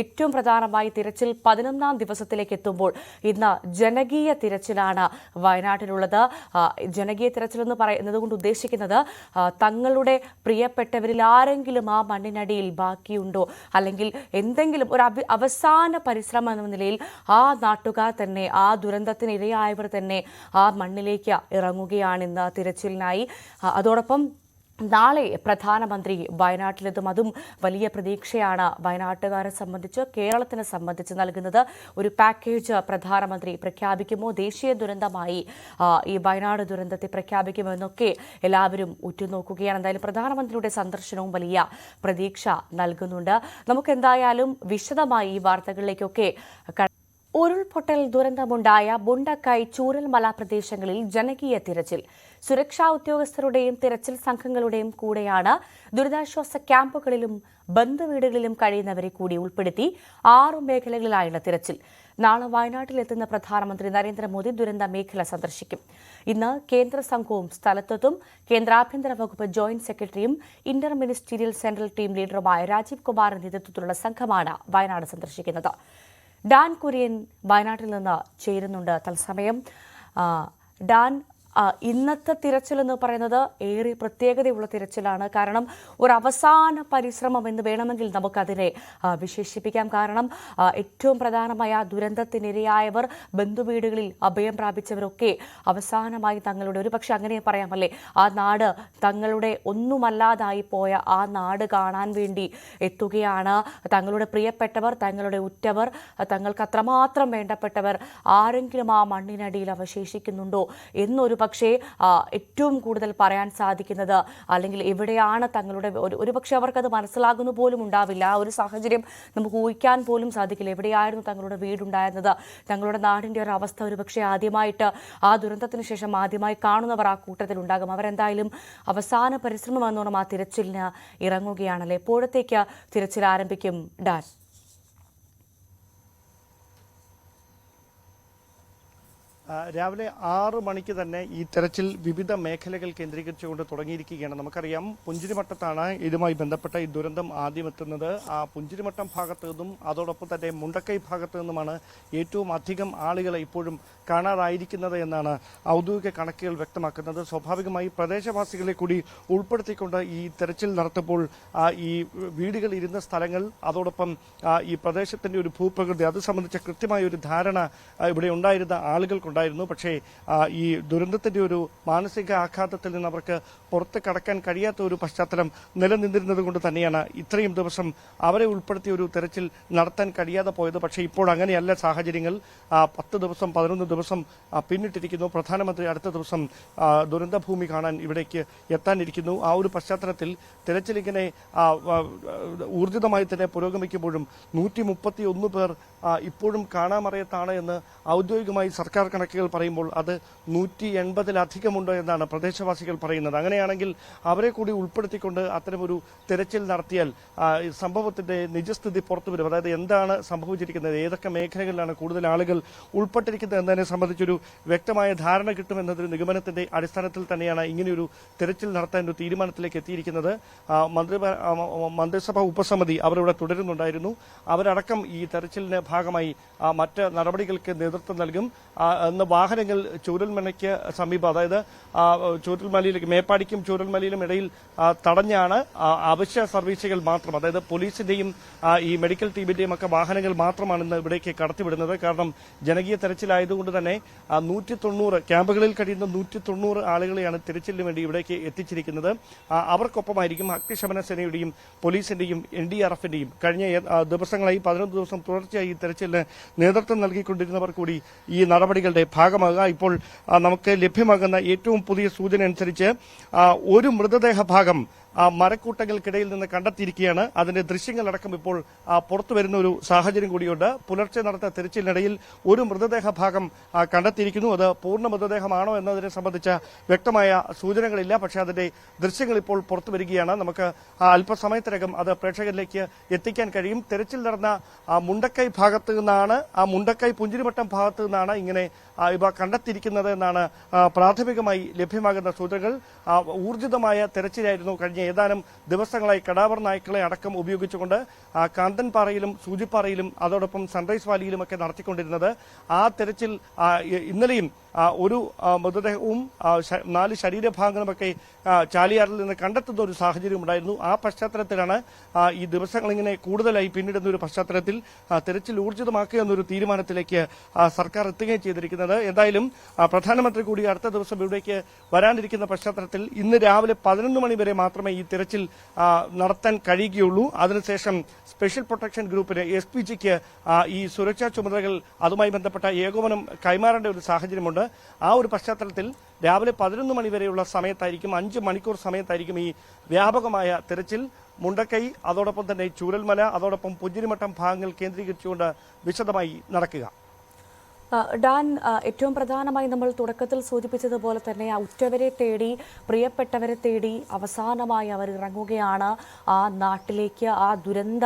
ഏറ്റവും പ്രധാനമായി തിരച്ചിൽ 11ാം ദിവസത്തിലേക്ക് എത്തുമ്പോൾ ഇന്ന് ജനകീയ തിരച്ചിലാണ് വയനാട്ടിലുള്ളത്. ജനകീയ തിരച്ചിൽ എന്ന് പറയുന്നത് കൊണ്ട് ഉദ്ദേശിക്കുന്നത് തങ്ങളുടെ പ്രിയപ്പെട്ടവരിൽ ആരെങ്കിലും ആ മണ്ണിനടിയിൽ ബാക്കിയുണ്ടോ, അല്ലെങ്കിൽ എന്തെങ്കിലും ഒരു അവസാന പരിശ്രമം എന്ന നിലയിൽ ആ നാട്ടുകാർ തന്നെ, ആ ദുരന്തത്തിന് ഇരയായവർ തന്നെ ആ മണ്ണിലേക്ക് ഇറങ്ങുകയാണ് ഇന്ന് തിരച്ചിലിനായി. അതോടൊപ്പം നാളെ പ്രധാനമന്ത്രി വയനാട്ടിലെത്തും. അതും വലിയ പ്രതീക്ഷയാണ് വയനാട്ടുകാരെ സംബന്ധിച്ച്, കേരളത്തിനെ സംബന്ധിച്ച് നൽകുന്നത്. ഒരു പാക്കേജ് പ്രധാനമന്ത്രി പ്രഖ്യാപിക്കുമോ, ദേശീയ ദുരന്തമായി ഈ വയനാട് ദുരന്തത്തെ പ്രഖ്യാപിക്കുമോ എന്നൊക്കെ എല്ലാവരും ഉറ്റുനോക്കുകയാണ്. എന്തായാലും പ്രധാനമന്ത്രിയുടെ സന്ദർശനവും വലിയ പ്രതീക്ഷ നൽകുന്നുണ്ട്. നമുക്കെന്തായാലും വിശദമായി ഈ വാർത്തകളിലേക്കൊക്കെ ഉരുൾപൊട്ടൽ ദുരന്തമുണ്ടായ മുണ്ടക്കൈ ചൂരൽമല പ്രദേശങ്ങളിൽ ജനകീയ തിരച്ചിൽ. സുരക്ഷാ ഉദ്യോഗസ്ഥരുടെയും തിരച്ചിൽ സംഘങ്ങളുടെയും കൂടെയാണ് ദുരിതാശ്വാസ ക്യാമ്പുകളിലും ബന്ധുവീടുകളിലും കഴിയുന്നവരെ കൂടി ഉൾപ്പെടുത്തി 6 മേഖലകളിലായുള്ള തിരച്ചിൽ. നാളെ വയനാട്ടിലെത്തുന്ന പ്രധാനമന്ത്രി നരേന്ദ്രമോദി ദുരന്ത മേഖല സന്ദർശിക്കും. ഇന്ന് കേന്ദ്ര സംഘവും സ്ഥലത്തെത്തും. കേന്ദ്ര ആഭ്യന്തര വകുപ്പ് ജോയിന്റ് സെക്രട്ടറിയും ഇന്റർ മിനിസ്റ്റീരിയൽ സെൻട്രൽ ടീം ലീഡറുമായ രാജീവ് കുമാറിന്റെ നേതൃത്വത്തിലുള്ള സംഘമാണ് വയനാട് സന്ദർശിക്കുന്നത്. ഡാൻ കുര്യൻ വയനാട്ടിൽ നിന്ന് ചേരുന്നുണ്ട് തത്സമയം. ഡാൻ, ഇന്നത്തെ തിരച്ചിൽ എന്ന് പറയുന്നത് ഏറെ പ്രത്യേകതയുള്ള തിരച്ചിലാണ്. കാരണം ഒരു അവസാന പരിശ്രമം എന്ന് വേണമെങ്കിൽ നമുക്കതിനെ വിശേഷിപ്പിക്കാം. കാരണം ഏറ്റവും പ്രധാനമായ ദുരന്തത്തിനിരയായവർ, ബന്ധുവീടുകളിൽ അഭയം പ്രാപിച്ചവരൊക്കെ അവസാനമായി തങ്ങളുടെ, ഒരു പക്ഷെ അങ്ങനെ പറയാമല്ലേ, ആ നാട് തങ്ങളുടെ ഒന്നുമല്ലാതായി പോയ ആ നാട് കാണാൻ വേണ്ടി എത്തുകയാണ്. തങ്ങളുടെ പ്രിയപ്പെട്ടവർ, തങ്ങളുടെ ഉറ്റവർ, തങ്ങൾക്ക് അത്രമാത്രം വേണ്ടപ്പെട്ടവർ ആരെങ്കിലും ആ മണ്ണിനടിയിൽ അവശേഷിക്കുന്നുണ്ടോ എന്നൊരു പക്ഷേ ഏറ്റവും കൂടുതൽ പറയാൻ സാധിക്കുന്നത്, അല്ലെങ്കിൽ എവിടെയാണ് തങ്ങളുടെ, ഒരു പക്ഷേ അവർക്കത് മനസ്സിലാകുന്നു പോലും ഉണ്ടാവില്ല. ആ ഒരു സാഹചര്യം നമുക്ക് ഊഹിക്കാൻ പോലും സാധിക്കില്ല. എവിടെയായിരുന്നു തങ്ങളുടെ വീടുണ്ടായിരുന്നത്, തങ്ങളുടെ നാടിൻ്റെ ഒരു അവസ്ഥ ഒരു പക്ഷേ ആദ്യമായിട്ട് ആ ദുരന്തത്തിന് ശേഷം ആദ്യമായി കാണുന്നവർ ആ കൂട്ടത്തിലുണ്ടാകും. അവരെന്തായാലും അവസാന പരിശ്രമം എന്നോണം ആ തിരച്ചിലിന് ഇറങ്ങുകയാണല്ലേ. എപ്പോഴത്തേക്ക് തിരച്ചിൽ ആരംഭിക്കും ഡാൻ? രാവിലെ 6 മണിക്ക് തന്നെ ഈ തെരച്ചിൽ വിവിധ മേഖലകൾ കേന്ദ്രീകരിച്ചുകൊണ്ട് തുടങ്ങിയിരിക്കുകയാണ്. നമുക്കറിയാം, പുഞ്ചിരിമട്ടത്താണ് ഇതുമായി ബന്ധപ്പെട്ട ഈ ദുരന്തം ആദ്യം എത്തുന്നത്. ആ പുഞ്ചിരിമട്ടം ഭാഗത്തു നിന്നും അതോടൊപ്പം തന്നെ മുണ്ടക്കൈ ഭാഗത്തു നിന്നുമാണ് ഏറ്റവും അധികം ആളുകളെ ഇപ്പോഴും കാണാതായിരിക്കുന്നത് എന്നാണ് ഔദ്യോഗിക കണക്കുകൾ വ്യക്തമാക്കുന്നത്. സ്വാഭാവികമായി പ്രദേശവാസികളെ കൂടി ഉൾപ്പെടുത്തിക്കൊണ്ട് ഈ തെരച്ചിൽ നടത്തുമ്പോൾ ഈ വീടുകൾ ഇരുന്ന സ്ഥലങ്ങൾ, അതോടൊപ്പം ഈ പ്രദേശത്തിന്റെ ഒരു ഭൂപ്രകൃതി, അത് സംബന്ധിച്ച കൃത്യമായ ഒരു ധാരണ ഇവിടെ ഉണ്ടായിരുന്ന ആളുകൾക്കുണ്ടായിരുന്നു. പക്ഷേ ഈ ദുരന്തത്തിന്റെ ഒരു മാനസിക ആഘാതത്തിൽ നിന്ന് അവർക്ക് പുറത്ത് കടക്കാൻ കഴിയാത്ത ഒരു പശ്ചാത്തലം നിലനിന്നിരുന്നത് കൊണ്ട് തന്നെയാണ് ഇത്രയും ദിവസം അവരെ ഉൾപ്പെടുത്തിയ ഒരു തെരച്ചിൽ നടത്താൻ കഴിയാതെ പോയത്. പക്ഷേ ഇപ്പോൾ അങ്ങനെയല്ല സാഹചര്യങ്ങൾ. 10 ദിവസം 11 ദിവസം പിന്നിട്ടിരിക്കുന്നു. പ്രധാനമന്ത്രി അടുത്ത ദിവസം ദുരന്തഭൂമി കാണാൻ ഇവിടേക്ക് എത്താനിരിക്കുന്നു. ആ ഒരു പശ്ചാത്തലത്തിൽ തെരച്ചിൽ ഇങ്ങനെ ഊർജിതമായി തന്നെ പുരോഗമിക്കുമ്പോഴും 131 പേർ ഇപ്പോഴും കാണാമറയത്താണ് എന്ന് ഔദ്യോഗികമായി സർക്കാർ കണക്കുകൾ പറയുമ്പോൾ അത് 180-ലധികമുണ്ട് എന്നാണ് പ്രദേശവാസികൾ പറയുന്നത്. അങ്ങനെയാണെങ്കിൽ അവരെ കൂടി ഉൾപ്പെടുത്തിക്കൊണ്ട് അത്തരമൊരു തെരച്ചിൽ നടത്തിയാൽ സംഭവത്തിന്റെ നിജസ്ഥിതി പുറത്തുവരും. അതായത് എന്താണ് സംഭവിച്ചിരിക്കുന്നത്, ഏതൊക്കെ മേഖലകളിലാണ് കൂടുതൽ ആളുകൾ ഉൾപ്പെട്ടിരിക്കുന്നത് എന്നതിനെ സംബന്ധിച്ചൊരു വ്യക്തമായ ധാരണ കിട്ടുമെന്നതൊരു നിഗമനത്തിന്റെ അടിസ്ഥാനത്തിൽ തന്നെയാണ് ഇങ്ങനെയൊരു തെരച്ചിൽ നടത്താൻ ഒരു തീരുമാനത്തിലേക്ക് എത്തിയിരിക്കുന്നത്. മന്ത്രിസഭാ ഉപസമിതി അവരിവിടെ തുടരുന്നുണ്ടായിരുന്നു. അവരടക്കം ഈ തെരച്ചിലിന് ഭാഗമായി മറ്റ് നടപടികൾക്ക് നേതൃത്വം നൽകും. അന്ന് വാഹനങ്ങൾ ചൂരൽമലയ്ക്ക് സമീപം, അതായത് ചൂരൽമലയിലേക്ക്, മേപ്പാടിക്കും ചൂരൽമലയിലും ഇടയിൽ തടഞ്ഞാണ് അവശ്യ സർവീസുകൾ മാത്രം, അതായത് പോലീസിന്റെയും ഈ മെഡിക്കൽ ടീമിന്റെയും ഒക്കെ വാഹനങ്ങൾ മാത്രമാണ് ഇന്ന് ഇവിടേക്ക് കടത്തിവിടുന്നത്. കാരണം ജനകീയ തെരച്ചിലായതുകൊണ്ട് തന്നെ 190 ക്യാമ്പുകളിൽ കഴിയുന്ന 190 ആളുകളെയാണ് തിരച്ചിലിന് വേണ്ടി ഇവിടേക്ക് എത്തിച്ചിരിക്കുന്നത്. അവർക്കൊപ്പമായിരിക്കും അഗ്നിശമന സേനയുടെയും പോലീസിന്റെയും NDRFന്റെയും കഴിഞ്ഞ ദിവസങ്ങളായി 11 ദിവസം തുടർച്ചയായി ഈ തെരച്ചിലിന് നേതൃത്വം നൽകിക്കൊണ്ടിരുന്നവർ കൂടി ഈ നടപടികളുടെ ഭാഗമാകുക. ഇപ്പോൾ നമുക്ക് ലഭ്യമാകുന്ന ഏറ്റവും പുതിയ സൂചന അനുസരിച്ച് ഒരു മൃതദേഹ ഭാഗം മരക്കൂട്ടങ്ങൾക്കിടയിൽ നിന്ന് കണ്ടെത്തിയിരിക്കുകയാണ്. അതിന്റെ ദൃശ്യങ്ങളടക്കം ഇപ്പോൾ പുറത്തു വരുന്ന ഒരു സാഹചര്യം കൂടിയുണ്ട്. പുലർച്ചെ നടത്തിയ തിരച്ചിലിനിടയിൽ ഒരു മൃതദേഹ ഭാഗം കണ്ടെത്തിയിരിക്കുന്നു. അത് പൂർണ്ണ മൃതദേഹമാണോ എന്നതിനെ സംബന്ധിച്ച വ്യക്തമായ സൂചനകളില്ല. പക്ഷേ അതിന്റെ ദൃശ്യങ്ങൾ ഇപ്പോൾ പുറത്തു വരികയാണ്. നമുക്ക് അല്പസമയത്തിനകം അത് പ്രേക്ഷകരിലേക്ക് എത്തിക്കാൻ കഴിയും. തെരച്ചിൽ നടന്ന മുണ്ടക്കൈ ഭാഗത്തു നിന്നാണ്, മുണ്ടക്കൈ പുഞ്ചിരിമട്ടം ഭാഗത്തു നിന്നാണ് ഇങ്ങനെ ഇവ കണ്ടെത്തിയിരിക്കുന്നത് എന്നാണ് പ്രാഥമികമായി ലഭ്യമാകുന്ന സൂചനകൾ. ഊർജിതമായ തെരച്ചിലായിരുന്നു കഴിഞ്ഞ ഏതാനും ദിവസങ്ങളായി കടാവർ നായ്ക്കളെ അടക്കം ഉപയോഗിച്ചുകൊണ്ട് കാന്തൻപാറയിലും സൂചിപ്പാറയിലും അതോടൊപ്പം സൺറൈസ് വാലിയിലുമൊക്കെ നടത്തിക്കൊണ്ടിരുന്നത്. ആ തെരച്ചിൽ ഇന്നലെയും ഒരു മൃതദേഹവും 4 ശരീരഭാഗങ്ങളുമൊക്കെ ചാലിയാറിൽ നിന്ന് കണ്ടെത്തുന്ന ഒരു സാഹചര്യം ഉണ്ടായിരുന്നു. ആ പശ്ചാത്തലത്തിലാണ് ഈ ദിവസങ്ങളിങ്ങനെ കൂടുതലായി പിന്നിടുന്ന ഒരു പശ്ചാത്തലത്തിൽ തെരച്ചിൽ ഊർജിതമാക്കുക എന്നൊരു തീരുമാനത്തിലേക്ക് സർക്കാർ എത്തുകയും ചെയ്തിരിക്കുന്നത്. എന്തായാലും പ്രധാനമന്ത്രി കൂടി അടുത്ത ദിവസം ഇവിടേക്ക് വരാനിരിക്കുന്ന പശ്ചാത്തലത്തിൽ ഇന്ന് രാവിലെ 11 മണി വരെ മാത്രമേ ഈ തെരച്ചിൽ നടത്താൻ കഴിയുകയുള്ളൂ. അതിനുശേഷം സ്പെഷ്യൽ പ്രൊട്ടക്ഷൻ ഗ്രൂപ്പിന് SPGക്ക് ഈ സുരക്ഷാ ചുമതലകൾ അതുമായി ബന്ധപ്പെട്ട ഏകോപനം കൈമാറേണ്ട ഒരു സാഹചര്യമുണ്ട്. ആ ഒരു പശ്ചാത്തലത്തിൽ രാവിലെ 11 മണി വരെയുള്ള സമയത്തായിരിക്കും, 5 മണിക്കൂർ സമയത്തായിരിക്കും ഈ വ്യാപകമായ തെരച്ചിൽ മുണ്ടക്കൈ, അതോടൊപ്പം തന്നെ ചൂരൽമല, അതോടൊപ്പം പുഞ്ചിരിമട്ടം ഭാഗങ്ങൾ കേന്ദ്രീകരിച്ചുകൊണ്ട് വിശദമായി നടക്കുക. ഡാൻ, ഏറ്റവും പ്രധാനമായി നമ്മൾ തുടക്കത്തിൽ സൂചിപ്പിച്ചതുപോലെ തന്നെ ഉറ്റവരെ തേടി, പ്രിയപ്പെട്ടവരെ തേടി അവസാനമായി അവർ ഇറങ്ങുകയാണ് ആ നാട്ടിലേക്ക്, ആ ദുരന്ത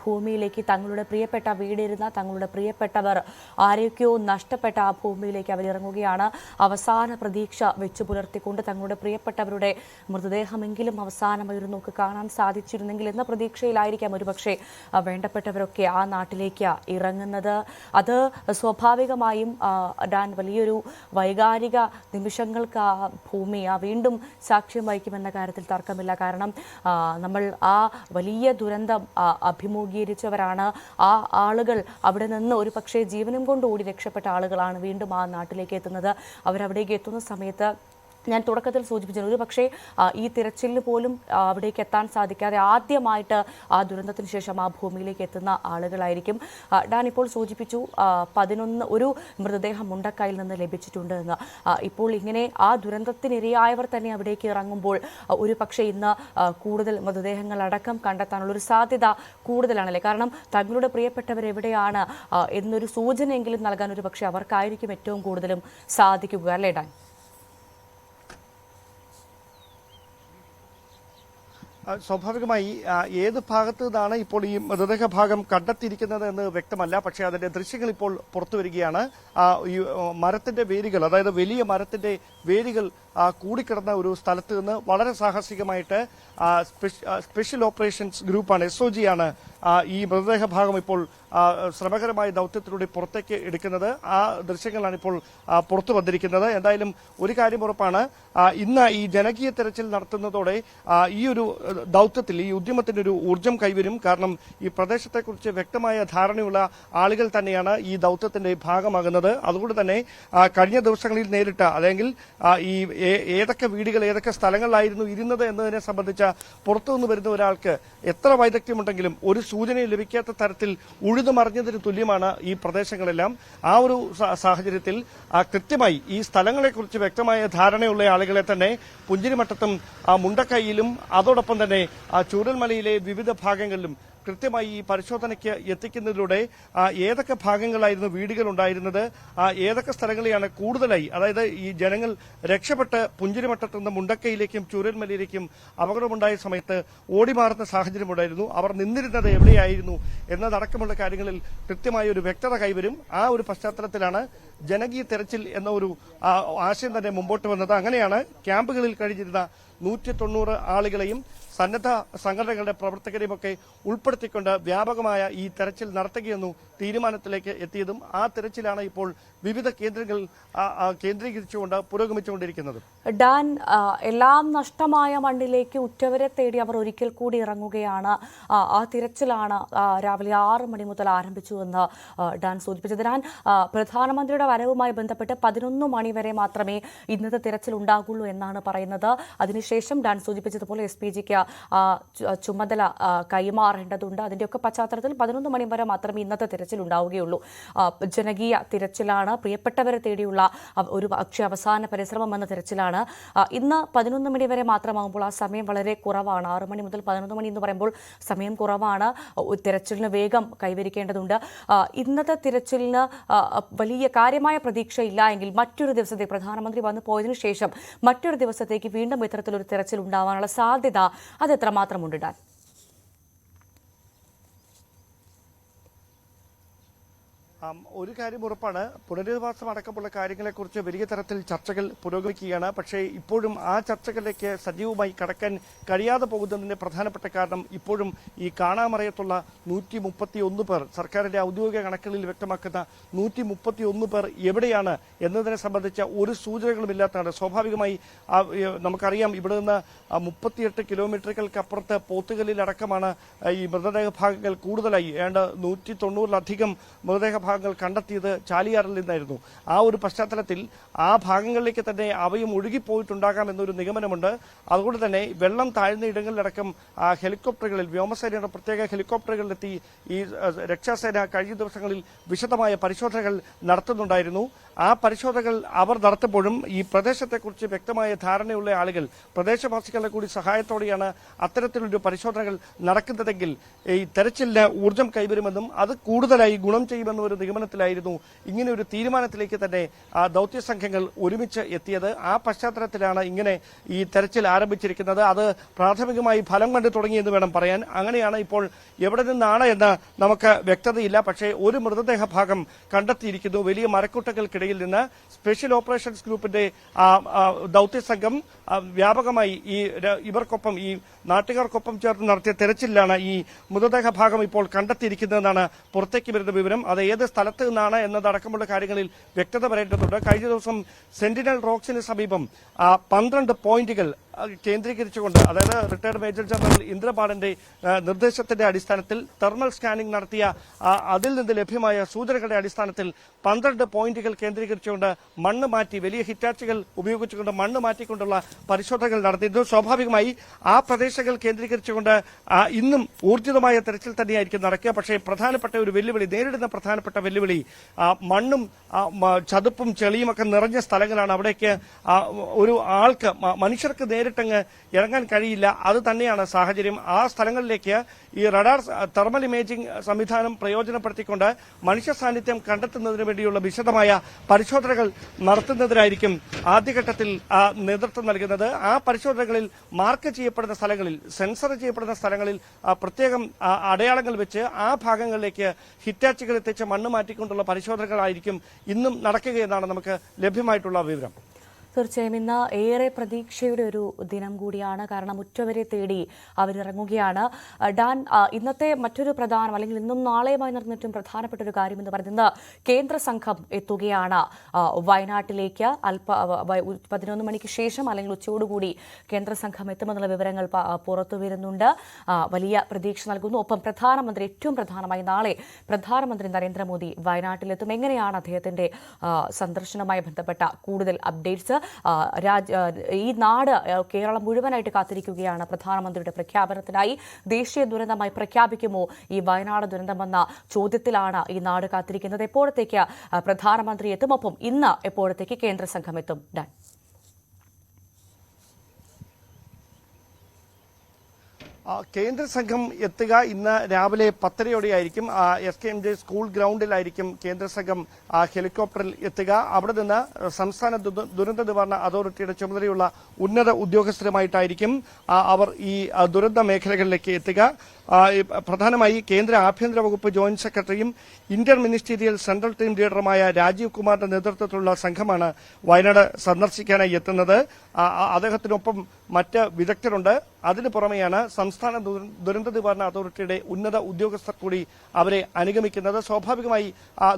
ഭൂമിയിലേക്ക്. തങ്ങളുടെ പ്രിയപ്പെട്ട വീടിരുന്ന, തങ്ങളുടെ പ്രിയപ്പെട്ടവർ ആരെയൊക്കെയോ നഷ്ടപ്പെട്ട ആ ഭൂമിയിലേക്ക് അവർ ഇറങ്ങുകയാണ്. അവസാന പ്രതീക്ഷ വെച്ചു പുലർത്തിക്കൊണ്ട് തങ്ങളുടെ പ്രിയപ്പെട്ടവരുടെ മൃതദേഹമെങ്കിലും അവസാനമായി ഒരു നോക്ക് കാണാൻ സാധിച്ചിരുന്നെങ്കിൽ എന്ന പ്രതീക്ഷയിലായിരിക്കാം ഒരുപക്ഷെ വേണ്ടപ്പെട്ടവരൊക്കെ ആ നാട്ടിലേക്ക് ഇറങ്ങുന്നത്. അത് സ്വാഭാവികമായി ഡാൻ വലിയൊരു വൈകാരിക നിമിഷങ്ങൾക്ക് ആ ഭൂമി വീണ്ടും സാക്ഷ്യം വഹിക്കുമെന്ന കാര്യത്തിൽ തർക്കമില്ല. കാരണം നമ്മൾ ആ വലിയ ദുരന്തം അഭിമുഖീകരിച്ചവരാണ്. ആ ആളുകൾ അവിടെ നിന്ന് ഒരു പക്ഷേ ജീവനും കൊണ്ട് ഓടി രക്ഷപ്പെട്ട ആളുകളാണ് വീണ്ടും ആ നാട്ടിലേക്ക് എത്തുന്നത്. അവരവിടേക്ക് എത്തുന്ന സമയത്ത് ഞാൻ തുടക്കത്തിൽ സൂചിപ്പിച്ചത് ഒരു പക്ഷേ ഈ തിരച്ചിലിന് പോലും അവിടേക്ക് എത്താൻ സാധിക്കാതെ ആദ്യമായിട്ട് ആ ദുരന്തത്തിന് ശേഷം ആ ഭൂമിയിലേക്ക് എത്തുന്ന ആളുകളായിരിക്കും. ഡാൻ ഇപ്പോൾ സൂചിപ്പിച്ചു 11 ഒരു മൃതദേഹം മുണ്ടക്കൈയിൽ നിന്ന് ലഭിച്ചിട്ടുണ്ട് എന്ന്. ഇപ്പോൾ ഇങ്ങനെ ആ ദുരന്തത്തിനിരയായവർ തന്നെ അവിടേക്ക് ഇറങ്ങുമ്പോൾ ഒരു പക്ഷേ ഇന്ന് കൂടുതൽ മൃതദേഹങ്ങളടക്കം കണ്ടെത്താനുള്ളൊരു സാധ്യത കൂടുതലാണല്ലേ? കാരണം തങ്ങളുടെ പ്രിയപ്പെട്ടവരെവിടെയാണ് എന്നൊരു സൂചനയെങ്കിലും നൽകാൻ ഒരു പക്ഷേ അവർക്കായിരിക്കും ഏറ്റവും കൂടുതലും സാധിക്കുക, അല്ലേ ഡാൻ? സ്വാഭാവികമായി ഏത് ഭാഗത്തു നിന്നാണ് ഇപ്പോൾ ഈ മൃതദേഹ ഭാഗം കണ്ടെത്തിയിരിക്കുന്നത് എന്ന് വ്യക്തമല്ല. പക്ഷേ അതിന്റെ ദൃശ്യങ്ങൾ ഇപ്പോൾ പുറത്തു വരികയാണ്. ഈ മരത്തിന്റെ വേരുകൾ, അതായത് വലിയ മരത്തിന്റെ വേരുകൾ കൂടിക്കിടന്ന ഒരു സ്ഥലത്ത് നിന്ന് വളരെ സാഹസികമായിട്ട് സ്പെഷ്യൽ ഓപ്പറേഷൻസ് ഗ്രൂപ്പാണ്, SOG ആണ് ഈ മൃതദേഹ ഭാഗം ഇപ്പോൾ ശ്രമകരമായ ദൗത്യത്തിലൂടെ പുറത്തേക്ക് എടുക്കുന്നത്. ആ ദൃശ്യങ്ങളാണ് ഇപ്പോൾ പുറത്തു വന്നിരിക്കുന്നത്. എന്തായാലും ഒരു കാര്യം ഉറപ്പാണ്, ഇന്ന് ഈ ജനകീയ തെരച്ചിൽ നടത്തുന്നതോടെ ഈ ഒരു ദൗത്യത്തിൽ, ഈ ഉദ്യമത്തിന് ഒരു ഊർജ്ജം കൈവരും. കാരണം ഈ പ്രദേശത്തെക്കുറിച്ച് വ്യക്തമായ ധാരണയുള്ള ആളുകൾ തന്നെയാണ് ഈ ദൗത്യത്തിന്റെ ഭാഗമാകുന്നത്. അതുകൊണ്ട് തന്നെ കഴിഞ്ഞ ദിവസങ്ങളിൽ നേരിട്ട, അല്ലെങ്കിൽ ഈ ഏതൊക്കെ വീടുകൾ, ഏതൊക്കെ സ്ഥലങ്ങളിലായിരുന്നു ഇരുന്നത് എന്നതിനെ സംബന്ധിച്ച പുറത്തുനിന്ന് വരുന്ന ഒരാൾക്ക് എത്ര വൈദഗ്ധ്യമുണ്ടെങ്കിലും ഒരു സൂചനയും ലഭിക്കാത്ത തരത്തിൽ ഉഴുതുമറിഞ്ഞതിന് തുല്യമാണ് ഈ പ്രദേശങ്ങളെല്ലാം. ആ ഒരു സാഹചര്യത്തിൽ കൃത്യമായി ഈ സ്ഥലങ്ങളെക്കുറിച്ച് വ്യക്തമായ ധാരണയുള്ള ആളുകളെ തന്നെ പുഞ്ചിരിമട്ടത്തും മുണ്ടക്കൈയിലും അതോടൊപ്പം തന്നെ ചൂരൽമലയിലെ വിവിധ ഭാഗങ്ങളിലും കൃത്യമായി ഈ പരിശോധനയ്ക്ക് എത്തിക്കുന്നതിലൂടെ ഏതൊക്കെ ഭാഗങ്ങളായിരുന്നു വീടുകൾ ഉണ്ടായിരുന്നത്, ഏതൊക്കെ സ്ഥലങ്ങളെയാണ് കൂടുതലായി, അതായത് ഈ ജനങ്ങൾ രക്ഷപ്പെട്ട് പുഞ്ചിരിമട്ടത്തു നിന്ന് മുണ്ടക്കൈയിലേക്കും ചൂരൽമലയിലേക്കും അപകടമുണ്ടായ സമയത്ത് ഓടിമാറുന്ന സാഹചര്യമുണ്ടായിരുന്നു, അവർ നിന്നിരുന്നത് എവിടെയായിരുന്നു എന്നതടക്കമുള്ള കാര്യങ്ങളിൽ കൃത്യമായ ഒരു വ്യക്തത കൈവരും. ആ ഒരു പശ്ചാത്തലത്തിലാണ് ജനകീയ തെരച്ചിൽ എന്ന ഒരു ആശയം തന്നെ മുമ്പോട്ട് വന്നത്. അങ്ങനെയാണ് ക്യാമ്പുകളിൽ കഴിഞ്ഞിരുന്ന 190 ആളുകളെയും സന്നദ്ധ സംഘടനകളുടെ പ്രവർത്തകരെയുമൊക്കെ ഉൾപ്പെടുത്തിക്കൊണ്ട് വ്യാപകമായ ഈ തെരച്ചിൽ നടത്തുകയെന്നു തീരുമാനത്തിലേക്ക് എത്തിയതും ആ തെരച്ചിലാണ് ഇപ്പോൾ വിവിധ കേന്ദ്രങ്ങൾ കേന്ദ്രീകരിച്ചുകൊണ്ട് പുരോഗമിച്ചുകൊണ്ടിരിക്കുന്നത്. ഡാൻ, എല്ലാം നഷ്ടമായ മണ്ണിലേക്ക് ഉറ്റവരെ തേടി അവർ ഒരിക്കൽ കൂടി ഇറങ്ങുകയാണ്. ആ തിരച്ചിലാണ് രാവിലെ 6 മണി മുതൽ ആരംഭിച്ചുവെന്ന് ഡാൻ സൂചിപ്പിച്ചത്. ഡാൻ, പ്രധാനമന്ത്രിയുടെ വരവുമായി ബന്ധപ്പെട്ട് 11 മണി വരെ മാത്രമേ ഇന്നത്തെ തിരച്ചിൽ ഉണ്ടാകുള്ളൂ എന്നാണ് പറയുന്നത്. അതിനുശേഷം ഡാൻ സൂചിപ്പിച്ചതുപോലെ SPGക്ക് ചുമതല കൈമാറേണ്ടതുണ്ട്. അതിന്റെയൊക്കെ പശ്ചാത്തലത്തിൽ 11 മണി വരെ മാത്രമേ ഇന്നത്തെ തിരച്ചിൽ ഉണ്ടാവുകയുള്ളൂ. ജനകീയ തിരച്ചിലാണ്, പ്രിയപ്പെട്ടവരെ തേടിയുള്ള ഒരു പക്ഷേ അവസാന പരിശ്രമം എന്ന തിരച്ചിലാണ്. ഇന്ന് 11 മണി വരെ മാത്രമാകുമ്പോൾ ആ സമയം വളരെ കുറവാണ്. 6 മണി മുതൽ 11 മണി എന്ന് പറയുമ്പോൾ സമയം കുറവാണ്. തിരച്ചിലിന് വേഗം കൈവരിക്കേണ്ടതുണ്ട്. ഇന്നത്തെ തിരച്ചിലിന് വലിയ കാര്യമായ പ്രതീക്ഷയില്ല എങ്കിൽ മറ്റൊരു ദിവസത്തെ, പ്രധാനമന്ത്രി വന്നു പോയതിനു ശേഷം മറ്റൊരു ദിവസത്തേക്ക് വീണ്ടും ഇത്തരത്തിലൊരു തിരച്ചിൽ ഉണ്ടാവാനുള്ള സാധ്യത അത് എത്രമാത്രമുണ്ട് ഡാൻ? ഒരു കാര്യം ഉറപ്പാണ്, പുനരധിവാസം അടക്കമുള്ള കാര്യങ്ങളെക്കുറിച്ച് വലിയ തരത്തിൽ ചർച്ചകൾ പുരോഗമിക്കുകയാണ്. പക്ഷേ ഇപ്പോഴും ആ ചർച്ചകളിലേക്ക് സജീവമായി കടക്കാൻ കഴിയാതെ പോകുന്നതിന്റെ പ്രധാനപ്പെട്ട കാരണം ഇപ്പോഴും ഈ കാണാമറയത്തുള്ള 131 പേർ, സർക്കാരിന്റെ ഔദ്യോഗിക കണക്കുകളിൽ വ്യക്തമാക്കുന്ന 131 പേർ എവിടെയാണ് എന്നതിനെ സംബന്ധിച്ച ഒരു സൂചനകളുമില്ലാത്തതാണ്. സ്വാഭാവികമായി നമുക്കറിയാം, ഇവിടെ നിന്ന് 38 കിലോമീറ്ററുകൾക്കപ്പുറത്ത് പോത്തുകല്ലിലടക്കമാണ് ഈ മൃതദേഹ ഭാഗങ്ങൾ കൂടുതലായി, ഏതാണ്ട് 190-ലധികം മൃതദേഹ ഭാഗങ്ങൾ കണ്ടെത്തിയത് ചാലിയാറിൽ നിന്നായിരുന്നു. ആ ഒരു പശ്ചാത്തലത്തിൽ ആ ഭാഗങ്ങളിലേക്ക് തന്നെ അവയും ഒഴുകിപ്പോയിട്ടുണ്ടാകാം എന്നൊരു നിഗമനമുണ്ട്. അതുകൊണ്ട് തന്നെ വെള്ളം താഴ്ന്ന ഇടങ്ങളിലടക്കം ഹെലികോപ്റ്ററുകളിൽ, വ്യോമസേനയുടെ പ്രത്യേക ഹെലികോപ്റ്ററുകളിലെത്തി ഈ രക്ഷാസേന കഴിഞ്ഞ ദിവസങ്ങളിൽ വിശദമായ പരിശോധനകൾ നടത്തുന്നുണ്ടായിരുന്നു. ആ പരിശോധനകൾ അവർ നടത്തുമ്പോഴും ഈ പ്രദേശത്തെക്കുറിച്ച് വ്യക്തമായ ധാരണയുള്ള ആളുകൾ, പ്രദേശവാസികളുടെ കൂടി സഹായത്തോടെയാണ് അത്തരത്തിലൊരു പരിശോധനകൾ നടക്കുന്നതെങ്കിൽ ഈ തെരച്ചിലിന് ഊർജ്ജം കൈവരുമെന്നും അത് കൂടുതലായി ഗുണം ചെയ്യുമെന്നും ഒരു നിഗമനത്തിലായിരുന്നു ഇങ്ങനെ ഒരു തീരുമാനത്തിലേക്ക് തന്നെ ദൌത്യ സംഘങ്ങൾ ഒരുമിച്ച് എത്തിയത്. ആ പശ്ചാത്തലത്തിലാണ് ഇങ്ങനെ ഈ തെരച്ചിൽ ആരംഭിച്ചിരിക്കുന്നത്. അത് പ്രാഥമികമായി ഫലം കണ്ടു തുടങ്ങിയെന്ന് വേണം പറയാൻ. അങ്ങനെയാണ് ഇപ്പോൾ എവിടെ നിന്നാണ് എന്ന് നമുക്ക് വ്യക്തതയില്ല. പക്ഷേ ഒരു മൃതദേഹ ഭാഗം കണ്ടെത്തിയിരിക്കുന്നു. വലിയ മരക്കൂട്ടങ്ങൾക്കിടയിൽ നിന്ന് സ്പെഷ്യൽ ഓപ്പറേഷൻസ് ഗ്രൂപ്പിന്റെ ദൌത്യ സംഘം വ്യാപകമായി ഇവർക്കൊപ്പം, ഈ നാട്ടുകാർക്കൊപ്പം ചേർന്ന് നടത്തിയ തെരച്ചിലാണ് ഈ മൃതദേഹ ഭാഗം ഇപ്പോൾ കണ്ടെത്തിയിരിക്കുന്നതെന്നാണ് പുറത്തേക്ക് വരുന്ന വിവരം. അത് ഏത് സ്ഥലത്ത് നിന്നാണ് എന്നതടക്കമുള്ള കാര്യങ്ങളിൽ വ്യക്തത വരേണ്ടതുണ്ട്. കഴിഞ്ഞ ദിവസം സെന്റിനൽ റോക്സിന് സമീപം 12 പോയിന്റുകൾ കേന്ദ്രീകരിച്ചുകൊണ്ട്, അതായത് റിട്ടയർഡ് മേജർ ജനറൽ ഇന്ദ്രപാലന്റെ നിർദ്ദേശത്തിന്റെ അടിസ്ഥാനത്തിൽ തെർമൽ സ്കാനിംഗ് നടത്തിയ അതിൽ നിന്ന് ലഭ്യമായ സൂചനകളുടെ അടിസ്ഥാനത്തിൽ 12 പോയിന്റുകൾ കേന്ദ്രീകരിച്ചുകൊണ്ട് മണ്ണ് മാറ്റി, വലിയ ഹിറ്റാച്ചുകൾ ഉപയോഗിച്ചുകൊണ്ട് മണ്ണ് മാറ്റിക്കൊണ്ടുള്ള പരിശോധനകൾ നടത്തിയിരുന്നു. സ്വാഭാവികമായി ആ പ്രദേശങ്ങൾ കേന്ദ്രീകരിച്ചുകൊണ്ട് ഇന്നും ഊർജിതമായ തെരച്ചിൽ തന്നെയായിരിക്കും നടക്കുക. പക്ഷേ പ്രധാനപ്പെട്ട ഒരു വെല്ലുവിളി, നേരിടുന്ന പ്രധാനപ്പെട്ട വെല്ലുവിളി മണ്ണും ചതുപ്പും ചെളിയുമൊക്കെ നിറഞ്ഞ സ്ഥലങ്ങളാണ്. അവിടേക്ക് ഒരു ആൾക്ക്, മനുഷ്യർക്ക് നേരിട്ടങ്ങ് ഇറങ്ങാൻ കഴിയില്ല. അത് തന്നെയാണ് സാഹചര്യം. ആ സ്ഥലങ്ങളിലേക്ക് ഈ റഡാർ തെർമൽ ഇമേജിംഗ് സംവിധാനം പ്രയോജനപ്പെടുത്തിക്കൊണ്ട് മനുഷ്യ സാന്നിധ്യം കണ്ടെത്തുന്നതിന് വേണ്ടിയുള്ള വിശദമായ പരിശോധനകൾ നടത്തുന്നതിനായിരിക്കും ആദ്യഘട്ടത്തിൽ നേതൃത്വം നൽകുന്നത്. ആ പരിശോധനകളിൽ മാർക്ക് ചെയ്യപ്പെടുന്ന സ്ഥലങ്ങളിൽ, സെൻസർ ചെയ്യപ്പെടുന്ന സ്ഥലങ്ങളിൽ പ്രത്യേകം അടയാളങ്ങൾ വെച്ച് ആ ഭാഗങ്ങളിലേക്ക് ഹിറ്റാച്ചുകൾ എത്തിച്ച് മണ്ണ് മാറ്റിക്കൊണ്ടുള്ള പരിശോധനകളായിരിക്കും ഇന്നും നടക്കുകയെന്നാണ് നമുക്ക് ലഭ്യമായിട്ടുള്ള വിവരം. തീർച്ചയായും ഇന്ന് ഏറെ പ്രതീക്ഷയുടെ ഒരു ദിനം കൂടിയാണ്. കാരണം ഉറ്റവരെ തേടി അവരിറങ്ങുകയാണ്. ഡാൻ, ഇന്നത്തെ മറ്റൊരു പ്രധാനം, അല്ലെങ്കിൽ ഇന്നും നാളെയുമായി നടന്നിട്ടും പ്രധാനപ്പെട്ട ഒരു കാര്യം എന്ന് പറയുന്നത് കേന്ദ്ര സംഘം എത്തുകയാണ് വയനാട്ടിലേക്ക്. 11 മണിക്ക് ശേഷം അല്ലെങ്കിൽ ഉച്ചയോടുകൂടി കേന്ദ്ര സംഘം എത്തുമെന്നുള്ള വിവരങ്ങൾ പുറത്തു വരുന്നുണ്ട്. വലിയ പ്രതീക്ഷ നൽകുന്നു. ഒപ്പം പ്രധാനമന്ത്രി, ഏറ്റവും പ്രധാനമായി നാളെ പ്രധാനമന്ത്രി നരേന്ദ്രമോദി വയനാട്ടിലെത്തും. എങ്ങനെയാണ് അദ്ദേഹത്തിന്റെ സന്ദർശനവുമായി ബന്ധപ്പെട്ട കൂടുതൽ അപ്ഡേറ്റ്സ്? ഈ നാട്, കേരളം മുഴുവനായിട്ട് കാത്തിരിക്കുകയാണ് പ്രധാനമന്ത്രിയുടെ പ്രഖ്യാപനത്തിനായി. ദേശീയ ദുരന്തമായി പ്രഖ്യാപിക്കുമോ ഈ വയനാട് ദുരന്തമെന്ന ചോദ്യത്തിലാണ് ഈ നാട് കാത്തിരിക്കുന്നത്. എപ്പോഴത്തേക്ക് പ്രധാനമന്ത്രി എത്തും? ഒപ്പം ഇന്ന് എപ്പോഴത്തേക്ക് കേന്ദ്ര സംഘം എത്തും? ഡാൻ, കേന്ദ്ര സംഘം എത്തുക ഇന്ന് രാവിലെ 10:30 SKMJ സ്കൂൾ ഗ്രൗണ്ടിലായിരിക്കും കേന്ദ്ര സംഘം ഹെലികോപ്റ്ററിൽ എത്തുക. അവിടെ നിന്ന് സംസ്ഥാന ദുരന്ത നിവാരണ അതോറിറ്റിയുടെ ചുമതലയുള്ള ഉന്നത ഉദ്യോഗസ്ഥരുമായിട്ടായിരിക്കും അവർ ഈ ദുരന്ത മേഖലകളിലേക്ക് എത്തുക. പ്രധാനമായി കേന്ദ്ര ആഭ്യന്തര വകുപ്പ് ജോയിന്റ് സെക്രട്ടറിയും ഇന്റർ മിനിസ്റ്റീരിയൽ സെൻട്രൽ ടീം ലീഡറുമായ രാജീവ് കുമാറിന്റെ നേതൃത്വത്തിലുള്ള സംഘമാണ് വയനാട് സന്ദർശിക്കാനായി എത്തുന്നത്. അദ്ദേഹത്തിനൊപ്പം മറ്റ് വിദഗ്ധരുണ്ട്. അതിനു പുറമെയാണ് സംസ്ഥാന ദുരന്ത നിവാരണ അതോറിറ്റിയുടെ ഉന്നത ഉദ്യോഗസ്ഥർ കൂടി അവരെ അനുഗമിക്കുന്നത്. സ്വാഭാവികമായി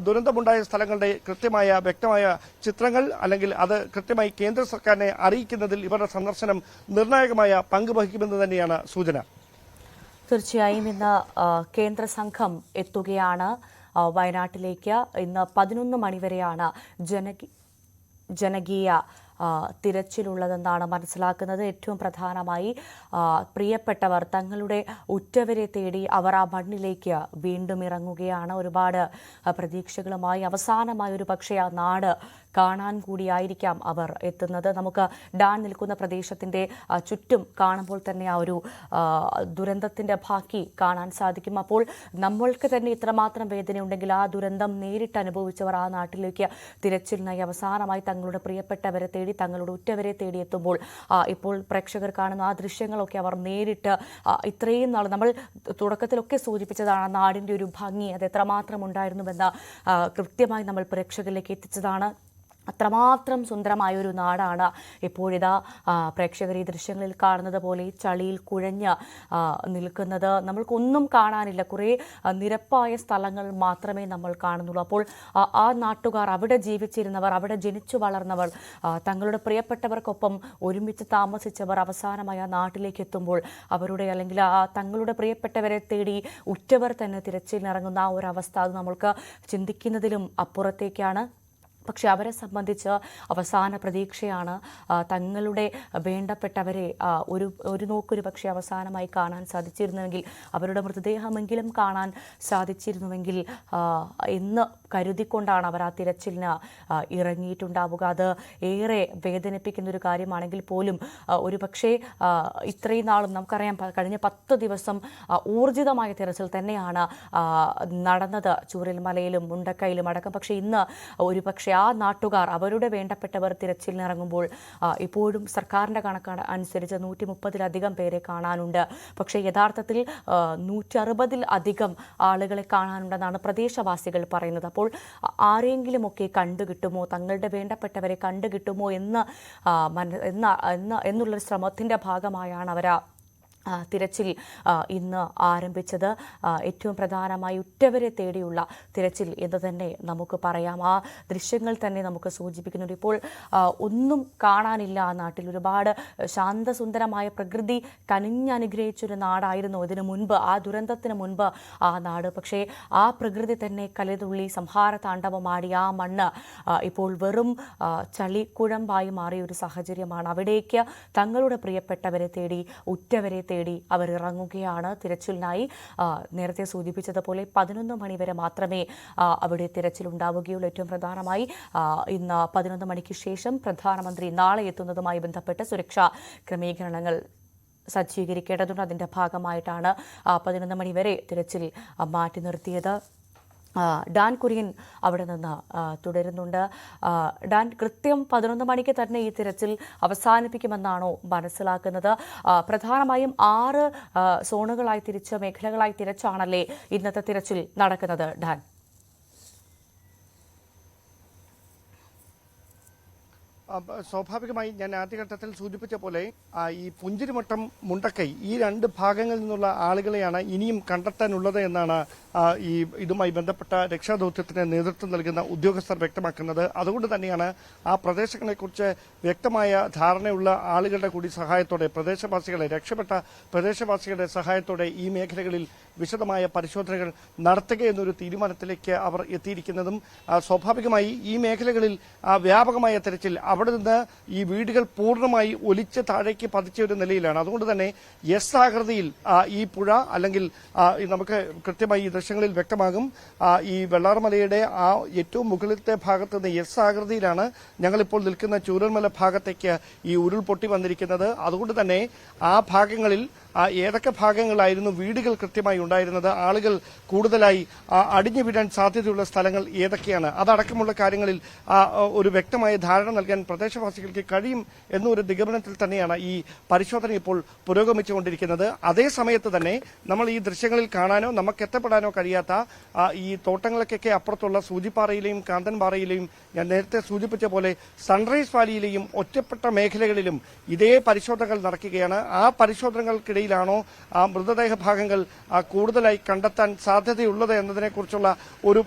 ദുരന്തമുണ്ടായ സ്ഥലങ്ങളുടെ കൃത്യമായ വ്യക്തമായ ചിത്രങ്ങൾ, അല്ലെങ്കിൽ അത് കൃത്യമായി കേന്ദ്ര സർക്കാരിനെ അറിയിക്കുന്നതിൽ ഇവരുടെ സന്ദർശനം നിർണായകമായ പങ്ക് വഹിക്കുമെന്ന് തന്നെയാണ് സൂചന. തീർച്ചയായും ഇന്ന് കേന്ദ്ര സംഘം എത്തുകയാണ് വയനാട്ടിലേക്ക്. ഇന്ന് 11 മണിവരെയാണ് ജനകീയ തിരച്ചിലുള്ളതെന്നാണ് മനസ്സിലാക്കുന്നത്. ഏറ്റവും പ്രധാനമായി പ്രിയപ്പെട്ടവർ, തങ്ങളുടെ ഉറ്റവരെ തേടി അവർ ആ മണ്ണിലേക്ക് വീണ്ടും ഇറങ്ങുകയാണ്. ഒരുപാട് പ്രതീക്ഷകളുമായി അവസാനമായി ഒരു പക്ഷേ ആ നാട് കാണാൻ കൂടിയായിരിക്കാം അവർ എത്തുന്നത്. നമുക്ക് ഡാൻ നിൽക്കുന്ന പ്രദേശത്തിൻ്റെ ചുറ്റും കാണുമ്പോൾ തന്നെ ആ ഒരു ദുരന്തത്തിൻ്റെ ബാക്കി കാണാൻ സാധിക്കും. അപ്പോൾ നമ്മൾക്ക് തന്നെ ഇത്രമാത്രം വേദനയുണ്ടെങ്കിൽ ആ ദുരന്തം നേരിട്ട് അനുഭവിച്ചവർ ആ നാട്ടിലേക്ക് തിരച്ചിലിനായി അവസാനമായി തങ്ങളുടെ പ്രിയപ്പെട്ടവരെ തേടി, തങ്ങളുടെ ഉറ്റവരെ തേടിയെത്തുമ്പോൾ ഇപ്പോൾ പ്രേക്ഷകർ കാണുന്ന ആ ദൃശ്യങ്ങളൊക്കെ അവർ നേരിട്ട് ഇത്രയും നാൾ നമ്മൾ തുടക്കത്തിലൊക്കെ സൂചിപ്പിച്ചതാണ് നാടിൻ്റെ ഒരു ഭംഗി, അത് എത്രമാത്രം ഉണ്ടായിരുന്നുവെന്ന് കൃത്യമായി നമ്മൾ പ്രേക്ഷകരിലേക്ക് എത്തിച്ചതാണ്. അത്രമാത്രം സുന്ദരമായൊരു നാടാണ് ഇപ്പോഴിതാ പ്രേക്ഷകർ ഈ ദൃശ്യങ്ങളിൽ കാണുന്നത് പോലെ ചളിയിൽ കുഴഞ്ഞ് നിൽക്കുന്നത്. നമ്മൾക്കൊന്നും കാണാനില്ല, കുറേ നിരപ്പായ സ്ഥലങ്ങൾ മാത്രമേ നമ്മൾ കാണുന്നുള്ളൂ. അപ്പോൾ ആ നാട്ടുകാർ, അവിടെ ജീവിച്ചിരുന്നവർ, അവിടെ ജനിച്ചു വളർന്നവർ, തങ്ങളുടെ പ്രിയപ്പെട്ടവർക്കൊപ്പം ഒരുമിച്ച് താമസിച്ചവർ അവസാനമായി ആ നാട്ടിലേക്ക് എത്തുമ്പോൾ അവരുടെ അല്ലെങ്കിൽ തങ്ങളുടെ പ്രിയപ്പെട്ടവരെ തേടി ഉറ്റവർ തന്നെ തിരച്ചിലിനിറങ്ങുന്ന ആ ഒരു അവസ്ഥ, അത് നമ്മൾക്ക് ചിന്തിക്കുന്നതിലും അപ്പുറത്തേക്കാണ്. പക്ഷെ അവരെ സംബന്ധിച്ച് അവസാന പ്രതീക്ഷയാണ്. തങ്ങളുടെ വേണ്ടപ്പെട്ടവരെ ഒരു നോക്കൊരു പക്ഷേ അവസാനമായി കാണാൻ സാധിച്ചിരുന്നുവെങ്കിൽ, അവരുടെ മൃതദേഹമെങ്കിലും കാണാൻ സാധിച്ചിരുന്നുവെങ്കിൽ എന്ന് കരുതിക്കൊണ്ടാണ് അവർ ആ തിരച്ചിലിന് ഇറങ്ങിയിട്ടുണ്ടാവുക. അത് ഏറെ വേദനിപ്പിക്കുന്നൊരു കാര്യമാണെങ്കിൽ പോലും ഒരു പക്ഷേ ഇത്രയും നാളും നമുക്കറിയാം, കഴിഞ്ഞ 10 ദിവസം ഊർജിതമായ തിരച്ചിൽ തന്നെയാണ് നടന്നത് ചൂരൽമലയിലും മുണ്ടക്കയിലും അടക്കം. പക്ഷേ ഇന്ന് ഒരു പക്ഷേ ആ നാട്ടുകാർ, അവരുടെ വേണ്ടപ്പെട്ടവർ തിരച്ചിലിനിറങ്ങുമ്പോൾ ഇപ്പോഴും സർക്കാരിൻ്റെ കണക്ക് അനുസരിച്ച് 130-ലധികം പേരെ കാണാനുണ്ട്. പക്ഷേ യഥാർത്ഥത്തിൽ 160-ൽ-അധികം ആളുകളെ കാണാനുണ്ടെന്നാണ് പ്രദേശവാസികൾ പറയുന്നത്. അപ്പോൾ ആരെങ്കിലുമൊക്കെ കണ്ടുകിട്ടുമോ, തങ്ങളുടെ വേണ്ടപ്പെട്ടവരെ കണ്ടുകിട്ടുമോ എന്നുള്ളൊരു ശ്രമത്തിൻ്റെ ഭാഗമായാണ് അവർ തിരച്ചിൽ ഇന്ന് ആരംഭിച്ചത്. ഏറ്റവും പ്രധാനമായി ഉറ്റവരെ തേടിയുള്ള തിരച്ചിൽ എന്ന് തന്നെ നമുക്ക് പറയാം. ആ ദൃശ്യങ്ങൾ തന്നെ നമുക്ക് സൂചിപ്പിക്കുന്നുണ്ട്. ഇപ്പോൾ ഒന്നും കാണാനില്ല ആ നാട്ടിൽ. ഒരുപാട് ശാന്തസുന്ദരമായ പ്രകൃതി കനിഞ്ഞനുഗ്രഹിച്ചൊരു നാടായിരുന്നു ഇതിനു മുൻപ്, ആ ദുരന്തത്തിന് മുൻപ് ആ നാട്. പക്ഷേ ആ പ്രകൃതി തന്നെ കലിതുള്ളി സംഹാര താണ്ഡവമാടി ആ മണ്ണ് ഇപ്പോൾ വെറും ചളിക്കുഴമ്പായി മാറിയ ഒരു സാഹചര്യമാണ്. അവിടേക്ക് തങ്ങളുടെ പ്രിയപ്പെട്ടവരെ തേടി, ഉറ്റവരെ തേടി അവർ ഇറങ്ങുകയാണ് തിരച്ചിലിനായി. നേരത്തെ സൂചിപ്പിച്ചതുപോലെ 11 മണി വരെ മാത്രമേ അവിടെ തിരച്ചിലുണ്ടാവുകയുള്ളൂ. ഏറ്റവും പ്രധാനമായി ഇന്ന് 11 മണിക്ക് ശേഷം പ്രധാനമന്ത്രി നാളെ എത്തുന്നതുമായി ബന്ധപ്പെട്ട് സുരക്ഷാ ക്രമീകരണങ്ങൾ സജ്ജീകരിക്കേണ്ടതുണ്ട്. അതിൻ്റെ ഭാഗമായിട്ടാണ് 11 മണി വരെ തിരച്ചിൽ മാറ്റി നിർത്തിയത്. ഡാൻ കുര്യൻ അവിടെ നിന്ന് തുടരുന്നുണ്ട്. ഡാൻ, കൃത്യം 11 മണിക്ക് തന്നെ ഈ തിരച്ചിൽ അവസാനിപ്പിക്കുമെന്നാണോ മനസ്സിലാക്കുന്നത്? പ്രധാനമായും 6 സോണുകളായി തിരിച്ച്, മേഖലകളായി തിരിച്ചാണല്ലേ ഇന്നത്തെ തിരച്ചിൽ നടക്കുന്നത് ഡാൻ? സ്വാഭാവികമായി ഞാൻ ആദ്യഘട്ടത്തിൽ സൂചിപ്പിച്ച പോലെ ഈ പുഞ്ചിരിമട്ടം, മുണ്ടക്കൈ, ഈ 2 ഭാഗങ്ങളിൽ നിന്നുള്ള ആളുകളെയാണ് ഇനിയും കണ്ടെത്താനുള്ളത് എന്നാണ് ഇതുമായി ബന്ധപ്പെട്ട രക്ഷാദൗത്യത്തിന് നേതൃത്വം നൽകുന്ന ഉദ്യോഗസ്ഥർ വ്യക്തമാക്കുന്നത്. അതുകൊണ്ട് തന്നെയാണ് ആ പ്രദേശങ്ങളെക്കുറിച്ച് വ്യക്തമായ ധാരണയുള്ള ആളുകളുടെ കൂടി സഹായത്തോടെ, രക്ഷപ്പെട്ട പ്രദേശവാസികളുടെ സഹായത്തോടെ ഈ മേഖലകളിൽ വിശദമായ പരിശോധനകൾ നടത്തുക എന്നൊരു തീരുമാനത്തിലേക്ക് അവർ എത്തിയിരിക്കുന്നതും. സ്വാഭാവികമായി ഈ മേഖലകളിൽ വ്യാപകമായ തെരച്ചിൽ, അവിടെ നിന്ന് ഈ വീടുകൾ പൂർണ്ണമായി ഒലിച്ച് താഴേക്ക് പതിച്ച ഒരു നിലയിലാണ്. അതുകൊണ്ട് തന്നെ എസ് ആകൃതിയിൽ ഈ പുഴ, അല്ലെങ്കിൽ നമുക്ക് കൃത്യമായി ഈ ദൃശ്യങ്ങളിൽ വ്യക്തമാകും, ഈ വെള്ളാർമലയുടെ ആ ഏറ്റവും മുകളിലത്തെ ഭാഗത്ത് നിന്ന് എസ് ആകൃതിയിലാണ് ഞങ്ങളിപ്പോൾ നിൽക്കുന്ന ചൂരൽമല ഭാഗത്തേക്ക് ഈ ഉരുൾപൊട്ടി വന്നിരിക്കുന്നത്. അതുകൊണ്ട് തന്നെ ആ ഭാഗങ്ങളിൽ ഏതൊക്കെ ഭാഗങ്ങളായിരുന്നു വീടുകൾ കൃത്യമായി ഉണ്ടായിരുന്നത്, ആളുകൾ കൂടുതലായി അടിഞ്ഞു വീഴാൻ സാധ്യതയുള്ള സ്ഥലങ്ങൾ ഏതൊക്കെയാണ്, അതടക്കമുള്ള കാര്യങ്ങളിൽ ഒരു വ്യക്തമായ ധാരണ നൽകാൻ പ്രദേശവാസികൾക്ക് കഴിയും എന്നൊരു നിഗമനത്തിൽ തന്നെയാണ് ഈ പരിശോധന ഇപ്പോൾ പുരോഗമിച്ചുകൊണ്ടിരിക്കുന്നത്. അതേ സമയത്ത് തന്നെ നമ്മൾ ഈ ദൃശ്യങ്ങളിൽ കാണാനോ നമുക്ക് എത്തപ്പെടാനോ കഴിയാത്ത ഈ തോട്ടങ്ങൾക്കൊക്കെ അപ്പുറത്തുള്ള സൂചിപ്പാറയിലെയും കാന്തൻപാറയിലെയും, ഞാൻ നേരത്തെ സൂചിപ്പിച്ച പോലെ സൺറൈസ് വാലിയിലെയും ഒറ്റപ്പെട്ട മേഖലകളിലും ഇതേ പരിശോധനകൾ നടക്കുകയാണ്. ആ പരിശോധനകൾക്കിടയിലാണോ ആ മൃതദേഹ ഭാഗങ്ങൾ കൂടുതലായി കണ്ടെത്താൻ സാധ്യതയുള്ളത് എന്നതിനെക്കുറിച്ചുള്ള ഒരു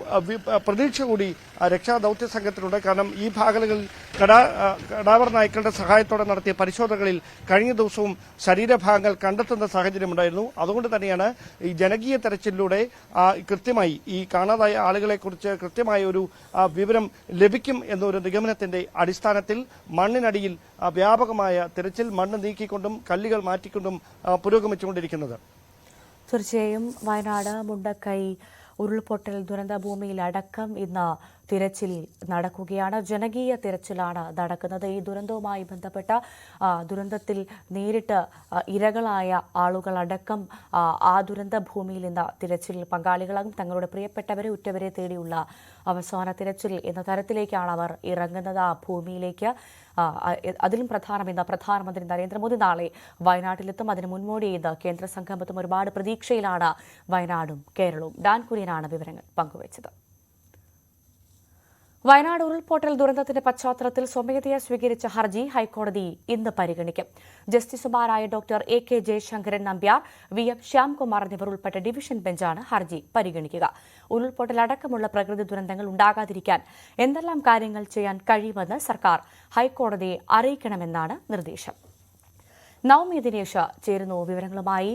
പ്രതീക്ഷ കൂടി രക്ഷാദൌത്യ സംഘത്തിനുണ്ട്. കാരണം ഈ ഭാഗങ്ങളിൽ കടാവർ നായ്ക്കളുടെ സഹായത്തോടെ നടത്തിയ പരിശോധനകളിൽ കഴിഞ്ഞ ദിവസവും ശരീരഭാഗങ്ങൾ കണ്ടെത്തുന്ന സാഹചര്യമുണ്ടായിരുന്നു. അതുകൊണ്ട് തന്നെയാണ് ഈ ജനകീയ തെരച്ചിലിലൂടെ കൃത്യമായി ഈ കാണാതായ ആളുകളെക്കുറിച്ച് കൃത്യമായ ഒരു വിവരം ലഭിക്കും എന്നൊരു നിഗമനത്തിന്റെ അടിസ്ഥാനത്തിൽ മണ്ണിനടിയിൽ വ്യാപകമായ തെരച്ചിൽ, മണ്ണ് നീക്കിക്കൊണ്ടും കല്ലുകൾ മാറ്റിക്കൊണ്ടും പുരോഗമിച്ചുകൊണ്ടിരിക്കുന്നത്. തീർച്ചയായും വയനാട്, മുണ്ടക്കൈ, ഉരുൾപൊട്ടൽ ദുരന്തഭൂമിയിൽ അടക്കം ഇന്ന് തിരച്ചിൽ നടക്കുകയാണ്. ജനകീയ തിരച്ചിലാണ് നടക്കുന്നത്. ഈ ദുരന്തവുമായി ബന്ധപ്പെട്ട ദുരന്തത്തിൽ നേരിട്ട് ഇരകളായ ആളുകളടക്കം ആ ദുരന്ത ഭൂമിയിൽ ഇന്ന് തിരച്ചിൽ പങ്കാളികളാകും. തങ്ങളുടെ പ്രിയപ്പെട്ടവരെ ഉറ്റവരെ തേടിയുള്ള അവസാന തിരച്ചിൽ എന്ന തരത്തിലേക്കാണ് അവർ ഇറങ്ങുന്നത് ആ ഭൂമിയിലേക്ക്. അതിലും പ്രധാനം ഇന്ന് പ്രധാനമന്ത്രി നരേന്ദ്രമോദി നാളെ വയനാട്ടിലെത്തും. അതിന് മുൻപോടി ഇന്ന് കേന്ദ്ര സംഘമെത്തും. ഒരുപാട് പ്രതീക്ഷയിലാണ് വയനാടും കേരളവും. ഡാൻ കുര്യനാണ് വിവരങ്ങൾ പങ്കുവച്ചത്. വയനാട് ഉരുൾപൊട്ടൽ ദുരന്തത്തിന്റെ പശ്ചാത്തലത്തിൽ സ്വമേധയാ സ്വീകരിച്ച ഹർജി ഹൈക്കോടതി ഇന്ന് പരിഗണിക്കും. ജസ്റ്റിസുമാരായ doctor AK Jayasankaran Nambiar, VM Shyamkumar എന്നിവർ ഉൾപ്പെട്ട ഡിവിഷൻ ബെഞ്ചാണ് ഹർജി പരിഗണിക്കുക. ഉരുൾപൊട്ടൽ അടക്കമുള്ള പ്രകൃതി ദുരന്തങ്ങൾ ഉണ്ടാകാതിരിക്കാൻ എന്തെല്ലാം കാര്യങ്ങൾ ചെയ്യാൻ കഴിയുമെന്ന് സർക്കാർ ഹൈക്കോടതിയെ അറിയിക്കണമെന്നാണ് നിർദ്ദേശം. നവമി ദിനേശ് ചേരുന്നു വിവരങ്ങളുമായി.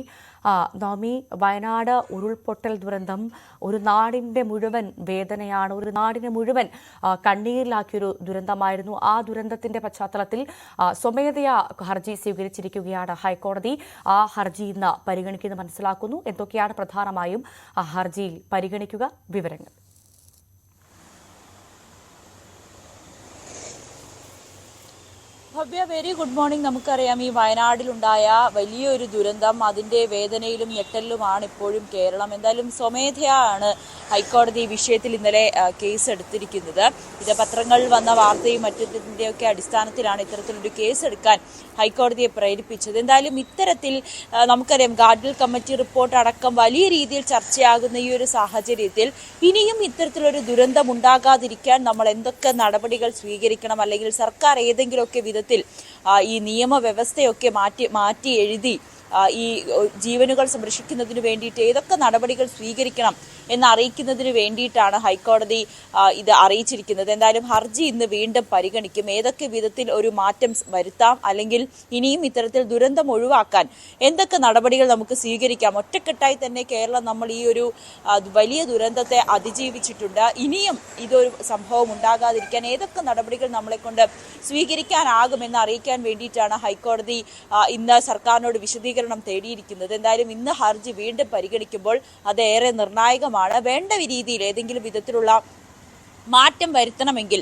നവമി, വയനാട് ഉരുൾപൊട്ടൽ ദുരന്തം ഒരു നാടിന്റെ മുഴുവൻ വേദനയാണ്, ഒരു നാടിനെ മുഴുവൻ കണ്ണീരിലാക്കിയൊരു ദുരന്തമായിരുന്നു. ആ ദുരന്തത്തിന്റെ പശ്ചാത്തലത്തിൽ സ്വമേധയാ ഹർജി സ്വീകരിച്ചിരിക്കുകയാണ് ഹൈക്കോടതി. ആ ഹർജി ഇന്ന് പരിഗണിക്കുന്നത് മനസ്സിലാക്കുന്നു. എന്തൊക്കെയാണ് പ്രധാനമായും ആ ഹർജിയിൽ പരിഗണിക്കുക? വിവരങ്ങൾ. Bhavya, very good morning. നമുക്കറിയാം ഈ വയനാടിലുണ്ടായ വലിയൊരു ദുരന്തം, അതിന്റെ വേദനയിലും ഞെട്ടലിലുമാണ് ഇപ്പോഴും കേരളം. എന്തായാലും സ്വമേധയാണ് ഹൈക്കോടതി ഈ വിഷയത്തിൽ ഇന്നലെ കേസ് എടുത്തിരിക്കുന്നത്. ഇത് പത്രങ്ങളിൽ വന്ന വാർത്തയും മറ്റൊക്കെ അടിസ്ഥാനത്തിലാണ് ഇത്തരത്തിലൊരു കേസ് എടുക്കാൻ ഹൈക്കോടതിയെ പ്രേരിപ്പിച്ചത്. എന്തായാലും ഇത്തരത്തിൽ നമുക്കറിയാം ഗാഡ്ഗിൽ കമ്മിറ്റി റിപ്പോർട്ട് അടക്കം വലിയ രീതിയിൽ ചർച്ചയാകുന്ന ഈ ഒരു സാഹചര്യത്തിൽ ഇനിയും ഇത്തരത്തിലൊരു ദുരന്തം ഉണ്ടാകാതിരിക്കാൻ നമ്മൾ എന്തൊക്കെ നടപടികൾ സ്വീകരിക്കണം, അല്ലെങ്കിൽ സർക്കാർ ഏതെങ്കിലുമൊക്കെ വിധത്തിൽ ഈ നിയമവ്യവസ്ഥയൊക്കെ മാറ്റി എഴുതി ഈ ജീവനുകൾ സംരക്ഷിക്കുന്നതിന് വേണ്ടിയിട്ട് ഏതൊക്കെ നടപടികൾ സ്വീകരിക്കണം എന്നറിയിക്കുന്നതിന് വേണ്ടിയിട്ടാണ് ഹൈക്കോടതി ഇത് അറിയിച്ചിരിക്കുന്നത്. എന്തായാലും ഹർജി ഇന്ന് വീണ്ടും പരിഗണിക്കും. ഏതൊക്കെ വിധത്തിൽ ഒരു മാറ്റം വരുത്താം, അല്ലെങ്കിൽ ഇനിയും ഇത്തരത്തിൽ ദുരന്തം ഒഴിവാക്കാൻ എന്തൊക്കെ നടപടികൾ നമുക്ക് സ്വീകരിക്കാം. ഒറ്റക്കെട്ടായി തന്നെ കേരളം നമ്മൾ ഈ ഒരു വലിയ ദുരന്തത്തെ അതിജീവിച്ചിട്ടുണ്ട്. ഇനിയും ഇതൊരു സംഭവം ഉണ്ടാകാതിരിക്കാൻ ഏതൊക്കെ നടപടികൾ നമ്മളെ കൊണ്ട് സ്വീകരിക്കാനാകുമെന്ന് അറിയിക്കാൻ വേണ്ടിയിട്ടാണ് ഹൈക്കോടതി ഇന്ന് സർക്കാരിനോട് വിശദീകരണം തേടിയിരിക്കുന്നത്. എന്തായാലും ഇന്ന് ഹർജി വീണ്ടും പരിഗണിക്കുമ്പോൾ അതേറെ നിർണായകമാണ്. വേണ്ട രീതിയിൽ ഏതെങ്കിലും വിധത്തിലുള്ള മാറ്റം വരുത്തണമെങ്കിൽ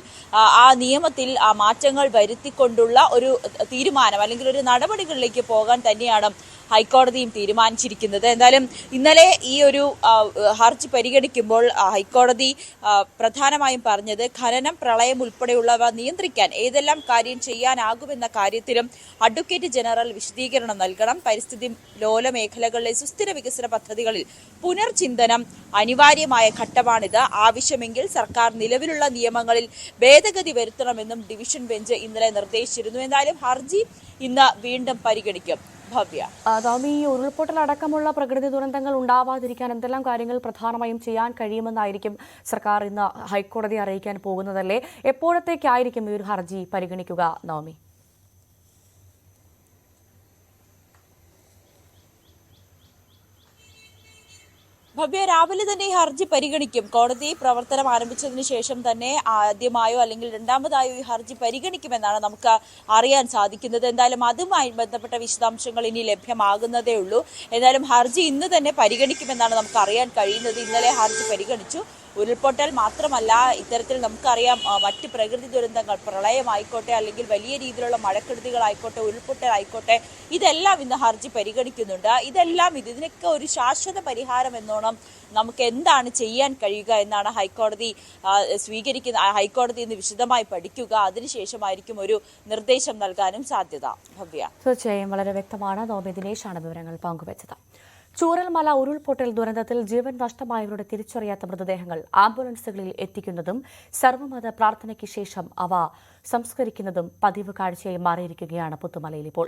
ആ നിയമത്തിൽ ആ മാറ്റങ്ങൾ വരുത്തിക്കൊണ്ടുള്ള ഒരു തീരുമാനം അല്ലെങ്കിൽ ഒരു നടപടികളിലേക്ക് പോകാൻ തന്നെയാണ് ഹൈക്കോടതിയും തീരുമാനിച്ചിരിക്കുന്നത്. എന്തായാലും ഇന്നലെ ഈ ഒരു ഹർജി പരിഗണിക്കുമ്പോൾ ഹൈക്കോടതി പ്രധാനമായും പറഞ്ഞത് ഖനനം, പ്രളയം ഉൾപ്പെടെയുള്ളവ നിയന്ത്രിക്കാൻ ഏതെല്ലാം കാര്യം ചെയ്യാനാകുമെന്ന കാര്യത്തിലും അഡ്വക്കേറ്റ് ജനറൽ വിശദീകരണം നൽകണം. പരിസ്ഥിതി ലോല മേഖലകളിലെ സുസ്ഥിര വികസന പദ്ധതികളിൽ പുനർചിന്തനം അനിവാര്യമായ ഘട്ടമാണിത്. ആവശ്യമെങ്കിൽ സർക്കാർ നിലവിലുള്ള നിയമങ്ങളിൽ ഭേദഗതി വരുത്തണമെന്നും ഡിവിഷൻ ബെഞ്ച് ഇന്നലെ നിർദ്ദേശിച്ചിരുന്നു. എന്തായാലും ഹർജി ഇന്ന് വീണ്ടും പരിഗണിക്കും. ഈ ഉരുൾപൊട്ടൽ അടക്കമുള്ള പ്രകൃതി ദുരന്തങ്ങൾ ഉണ്ടാവാതിരിക്കാൻ എന്തെല്ലാം കാര്യങ്ങൾ പ്രധാനമായും ചെയ്യാൻ കഴിയുമെന്നായിരിക്കും സർക്കാർ ഇന്ന് ഹൈക്കോടതി അറിയിക്കാൻ പോകുന്നതല്ലേ? എപ്പോഴത്തേക്കായിരിക്കും ഈ ഒരു ഹർജി പരിഗണിക്കുക നവമി? ഭവ്യ, രാവിലെ തന്നെ ഈ ഹർജി പരിഗണിക്കും. കോടതി പ്രവർത്തനം ആരംഭിച്ചതിന് ശേഷം തന്നെ ആദ്യമായോ അല്ലെങ്കിൽ രണ്ടാമതായോ ഈ ഹർജി പരിഗണിക്കുമെന്നാണ് നമുക്ക് അറിയാൻ സാധിക്കുന്നത്. എന്തായാലും അതുമായി ബന്ധപ്പെട്ട വിശദാംശങ്ങൾ ഇനി ലഭ്യമാകുന്നതേ ഉള്ളൂ. എന്തായാലും ഹർജി ഇന്ന് തന്നെ പരിഗണിക്കുമെന്നാണ് നമുക്ക് അറിയാൻ കഴിയുന്നത്. ഇന്നലെ ഹർജി പരിഗണിച്ചു. ഉരുൾപൊട്ടൽ മാത്രമല്ല, ഇത്തരത്തിൽ നമുക്കറിയാം മറ്റ് പ്രകൃതി ദുരന്തങ്ങൾ, പ്രളയമായിക്കോട്ടെ അല്ലെങ്കിൽ വലിയ രീതിയിലുള്ള മഴക്കെടുതികളായിക്കോട്ടെ, ഉരുൾപൊട്ടലായിക്കോട്ടെ, ഇതെല്ലാം ഇന്ന് ഹർജി പരിഗണിക്കുന്നുണ്ട്. ഇതിനൊക്കെ ഒരു ശാശ്വത പരിഹാരം എന്നോണം നമുക്ക് എന്താണ് ചെയ്യാൻ കഴിയുക എന്നാണ് ഹൈക്കോടതി ഹൈക്കോടതി ഇന്ന് വിശദമായി പഠിക്കുക. അതിനുശേഷമായിരിക്കും ഒരു നിർദ്ദേശം നൽകാനും സാധ്യത. ഭവ്യ, തീർച്ചയായും വളരെ വ്യക്തമാണ്. നവമി ദിനേശാണ് വിവരങ്ങൾ പങ്കുവച്ചത്. ചൂരൽമല ഉരുൾപൊട്ടൽ ദുരന്തത്തിൽ ജീവൻ നഷ്ടമായവരുടെ തിരിച്ചറിയാത്ത മൃതദേഹങ്ങൾ ആംബുലൻസുകളിൽ എത്തിക്കുന്നതും സർവ്വമത പ്രാർത്ഥനയ്ക്ക് ശേഷം അവ സംസ്കരിക്കുന്നതും പതിവ് കാഴ്ചയായി മാറിയിരിക്കുകയാണ് പുത്തുമലയിൽ. ഇപ്പോൾ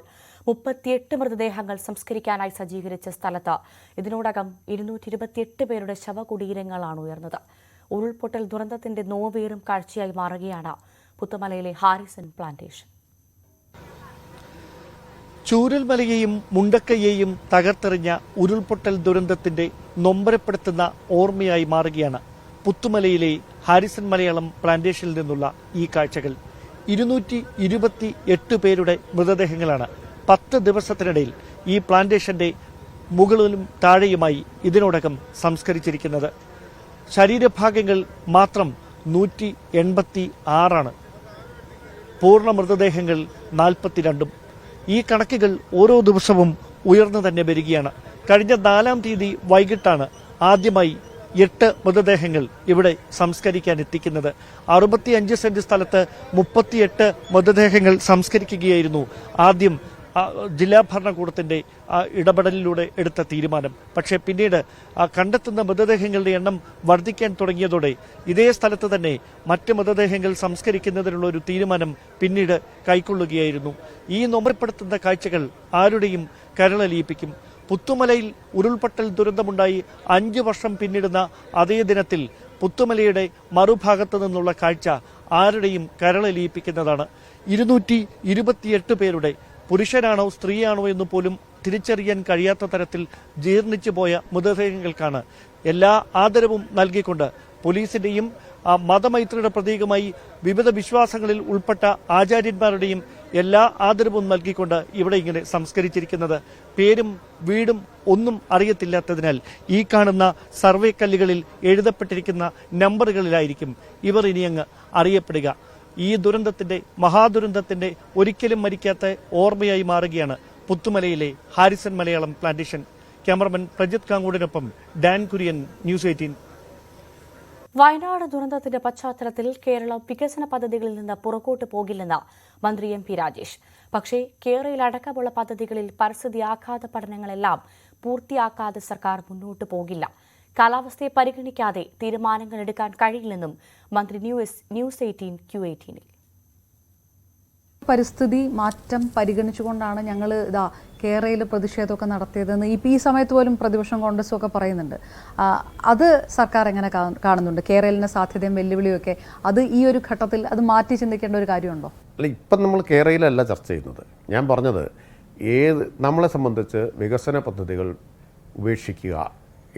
38 മൃതദേഹങ്ങൾ സംസ്കരിക്കാനായി സജ്ജീകരിച്ച സ്ഥലത്ത് ഇതിനോടകം 228 പേരുടെ ശവകുടീരങ്ങളാണ് ഉയർന്നത്. ഉരുൾപൊട്ടൽ ദുരന്തത്തിന്റെ നോവേറും കാഴ്ചയായി മാറുകയാണ് പുത്തുമലയിലെ ഹാരിസൺ പ്ലാന്റേഷൻ. ചൂരൽമലയെയും മുണ്ടക്കയെയും തകർത്തെറിഞ്ഞ ഉരുൾപൊട്ടൽ ദുരന്തത്തിന്റെ നൊമ്പരപ്പെടുത്തുന്ന ഓർമ്മയായി മാറുകയാണ് പുത്തുമലയിലെ ഹാരിസൺ മലയാളം പ്ലാന്റേഷനിൽ നിന്നുള്ള ഈ കാഴ്ചകൾ. 228 പേരുടെ മൃതദേഹങ്ങളാണ് 10 ദിവസത്തിനിടയിൽ ഈ പ്ലാന്റേഷന്റെ മുകളിലും താഴെയുമായി ഇതിനോടകം സംസ്കരിച്ചിരിക്കുന്നത്. ശരീരഭാഗങ്ങൾ മാത്രം 186 പൂർണ്ണ മൃതദേഹങ്ങൾ 42. ഈ കണക്കുകൾ ഓരോ ദിവസവും ഉയർന്നു തന്നെ വരികയാണ്. കഴിഞ്ഞ 4-ാം തീയതി വൈകിട്ടാണ് ആദ്യമായി 8 മൃതദേഹങ്ങൾ ഇവിടെ സംസ്കരിക്കാൻ എത്തിക്കുന്നത്. 65 സെന്റ് സ്ഥലത്ത് 38 മൃതദേഹങ്ങൾ സംസ്കരിക്കുകയായിരുന്നു ആദ്യം ജില്ലാ ഭരണകൂടത്തിന്റെ ഇടപെടലിലൂടെ എടുത്ത തീരുമാനം. പക്ഷേ പിന്നീട് കണ്ടെത്തുന്ന മൃതദേഹങ്ങളുടെ എണ്ണം വർദ്ധിക്കാൻ തുടങ്ങിയതോടെ ഇതേ സ്ഥലത്ത് തന്നെ മറ്റ് മൃതദേഹങ്ങൾ സംസ്കരിക്കുന്നതിനുള്ള ഒരു തീരുമാനം പിന്നീട് കൈക്കൊള്ളുകയായിരുന്നു. ഈ നൊമ്പരപ്പെടുത്തുന്ന കാഴ്ചകൾ ആരുടെയും കരളലിയിപ്പിക്കും. പുത്തുമലയിൽ ഉരുൾപൊട്ടൽ ദുരന്തമുണ്ടായി 5 വർഷം പിന്നിടുന്ന അതേ ദിനത്തിൽ പുത്തുമലയുടെ മറുഭാഗത്തു നിന്നുള്ള കാഴ്ച ആരുടെയും കരളലിയിപ്പിക്കുന്നതാണ്. 228 പേരുടെ പുരുഷനാണോ സ്ത്രീയാണോ എന്ന് പോലും തിരിച്ചറിയാൻ കഴിയാത്ത തരത്തിൽ ജീർണിച്ചു പോയ മൃതദേഹങ്ങൾക്കാണ് എല്ലാ ആദരവും നൽകിക്കൊണ്ട് പോലീസിന്റെയും മതമൈത്രിയുടെ പ്രതീകമായി വിവിധ വിശ്വാസങ്ങളിൽ ഉൾപ്പെട്ട ആചാര്യന്മാരുടെയും എല്ലാ ആദരവും നൽകിക്കൊണ്ട് ഇവിടെ ഇങ്ങനെ സംസ്കരിച്ചിരിക്കുന്നത്. പേരും വീടും ഒന്നും അറിയത്തില്ലാത്തതിനാൽ ഈ കാണുന്ന സർവേ കല്ലുകളിൽ എഴുതപ്പെട്ടിരിക്കുന്ന നമ്പറുകളിലായിരിക്കും ഇവർ ഇനിയങ്ങ് അറിയപ്പെടുക. ഈ ദുരന്തത്തിന്റെ മഹാദുരന്തത്തിന്റെ ഒരിക്കലും മരിക്കാത്ത ഓർമ്മയായി മാറുകയാണ് പുത്തുമലയിലെ Harrison Malayalam plantation. Cameraman Prajith കാങ്ങോടിനൊപ്പം ഡാൻ കുര്യൻ, ന്യൂസ് 18. വയനാട് ദുരന്തത്തിന്റെ പശ്ചാത്തലത്തിൽ കേരളം വികസന പദ്ധതികളിൽ നിന്ന് പുറകോട്ട് പോകില്ലെന്ന് മന്ത്രി എം പി രാജേഷ്. പക്ഷേ കേരളയിലടക്കമുള്ള പദ്ധതികളിൽ പരിസ്ഥിതി ആഘാത പഠനങ്ങളെല്ലാം പൂർത്തിയാക്കാതെ സർക്കാർ മുന്നോട്ട് പോകില്ല. കാലാവസ്ഥയെ പരിഗണിക്കാതെ തീരുമാനങ്ങൾ എടുക്കാൻ കഴിയില്ലെന്നും മന്ത്രി ന്യൂസ് 18 Q18. പരിസ്ഥിതി മാറ്റം പരിഗണിച്ചുകൊണ്ടാണ് ഞങ്ങൾ കേരളയിൽ പ്രതിഷേധമൊക്കെ നടത്തിയതെന്ന് ഈ സമയത്ത് പോലും പ്രതിപക്ഷം കോൺഗ്രസും ഒക്കെ പറയുന്നുണ്ട്. അത് സർക്കാർ എങ്ങനെ കാണുന്നുണ്ട്? കേരളിന് സാധ്യതയും വെല്ലുവിളിയൊക്കെ അത് ഈ ഒരു ഘട്ടത്തിൽ അത് മാറ്റി ചിന്തിക്കേണ്ട ഒരു കാര്യമുണ്ടോ? അല്ല, ഇപ്പം നമ്മൾ കേരളയിലല്ല ചർച്ച ചെയ്യുന്നത്. ഞാൻ പറഞ്ഞത് നമ്മളെ സംബന്ധിച്ച് വികസന പദ്ധതികൾ ഉപേക്ഷിക്കുക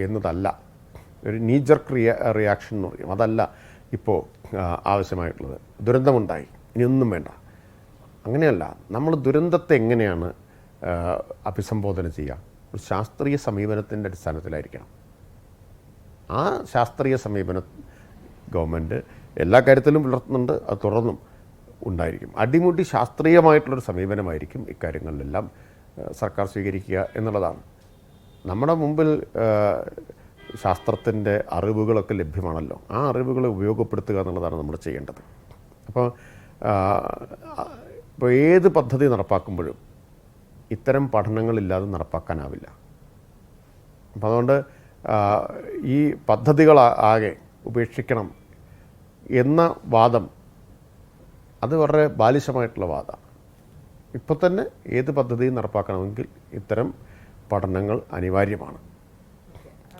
എന്നതല്ല, ഒരു നീജർക്ക് റിയാക്ഷൻ എന്ന് പറയും, അതല്ല ഇപ്പോൾ ആവശ്യമായിട്ടുള്ളത്. ദുരന്തമുണ്ടായി, ഇനിയൊന്നും വേണ്ട, അങ്ങനെയല്ല. നമ്മൾ ദുരന്തത്തെ എങ്ങനെയാണ് അഭിസംബോധന ചെയ്യുക? ഒരു ശാസ്ത്രീയ സമീപനത്തിൻ്റെ അടിസ്ഥാനത്തിലായിരിക്കണം. ആ ശാസ്ത്രീയ സമീപനം ഗവൺമെൻറ് എല്ലാ കാര്യത്തിലും പുലർത്തുന്നുണ്ട്, അത് തുടർന്നും ഉണ്ടായിരിക്കും. അടിമുടി ശാസ്ത്രീയമായിട്ടുള്ളൊരു സമീപനമായിരിക്കും ഇക്കാര്യങ്ങളിലെല്ലാം സർക്കാർ സ്വീകരിക്കുക എന്നുള്ളതാണ്. നമ്മുടെ മുമ്പിൽ ശാസ്ത്രത്തിൻ്റെ അറിവുകളൊക്കെ ലഭ്യമാണല്ലോ, ആ അറിവുകളെ ഉപയോഗപ്പെടുത്തുക എന്നുള്ളതാണ് നമ്മൾ ചെയ്യേണ്ടത്. അപ്പോൾ ഏത് പദ്ധതി നടപ്പാക്കുമ്പോഴും ഇത്തരം പഠനങ്ങളില്ലാതെ നടപ്പാക്കാനാവില്ല. അപ്പോൾ അതുകൊണ്ട് ഈ പദ്ധതികൾ ആകെ ഉപേക്ഷിക്കണം എന്ന വാദം അത് വളരെ ബാലിശമായിട്ടുള്ള വാദമാണ്. ഇപ്പോൾ തന്നെ ഏത് പദ്ധതിയും നടപ്പാക്കണമെങ്കിൽ ഇത്തരം പഠനങ്ങൾ അനിവാര്യമാണ്,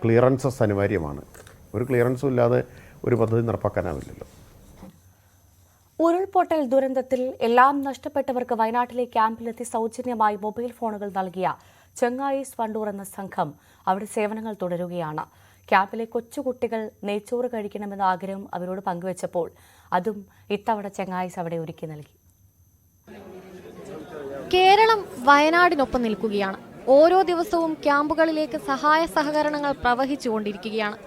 ക്ലിയറൻസസ് അനിവാര്യമാണ്. ഒരു ക്ലിയറൻസും ഇല്ലാതെ ഒരു പദ്ധതി നടപ്പാക്കാനാവില്ലല്ലോ. ഉരുൾപൊട്ടൽ ദുരന്തത്തിൽ എല്ലാം നഷ്ടപ്പെട്ടവർക്ക് വയനാട്ടിലെ ക്യാമ്പിലെത്തി സൗജന്യമായി മൊബൈൽ ഫോണുകൾ നൽകിയ ചെങ്ങായിസ് വണ്ടൂർ എന്ന സംഘം അവിടെ സേവനങ്ങൾ തുടരുകയാണ്. ക്യാമ്പിലെ കൊച്ചുകുട്ടികൾ നെയ്ച്ചോറ് കഴിക്കണമെന്ന ആഗ്രഹം അവരോട് പങ്കുവച്ചപ്പോൾ അതും ഇത്തവണ ചെങ്ങായിസ് അവിടെ ഒരുക്കി നൽകി. കേരളം വയനാടിനൊപ്പം നിൽക്കുകയാണ്. ഓരോ ദിവസവും ക്യാമ്പുകളിലേക്ക് സഹായ സഹകരണങ്ങൾ പ്രവഹിച്ചുകൊണ്ടിരിക്കുകയാണ്.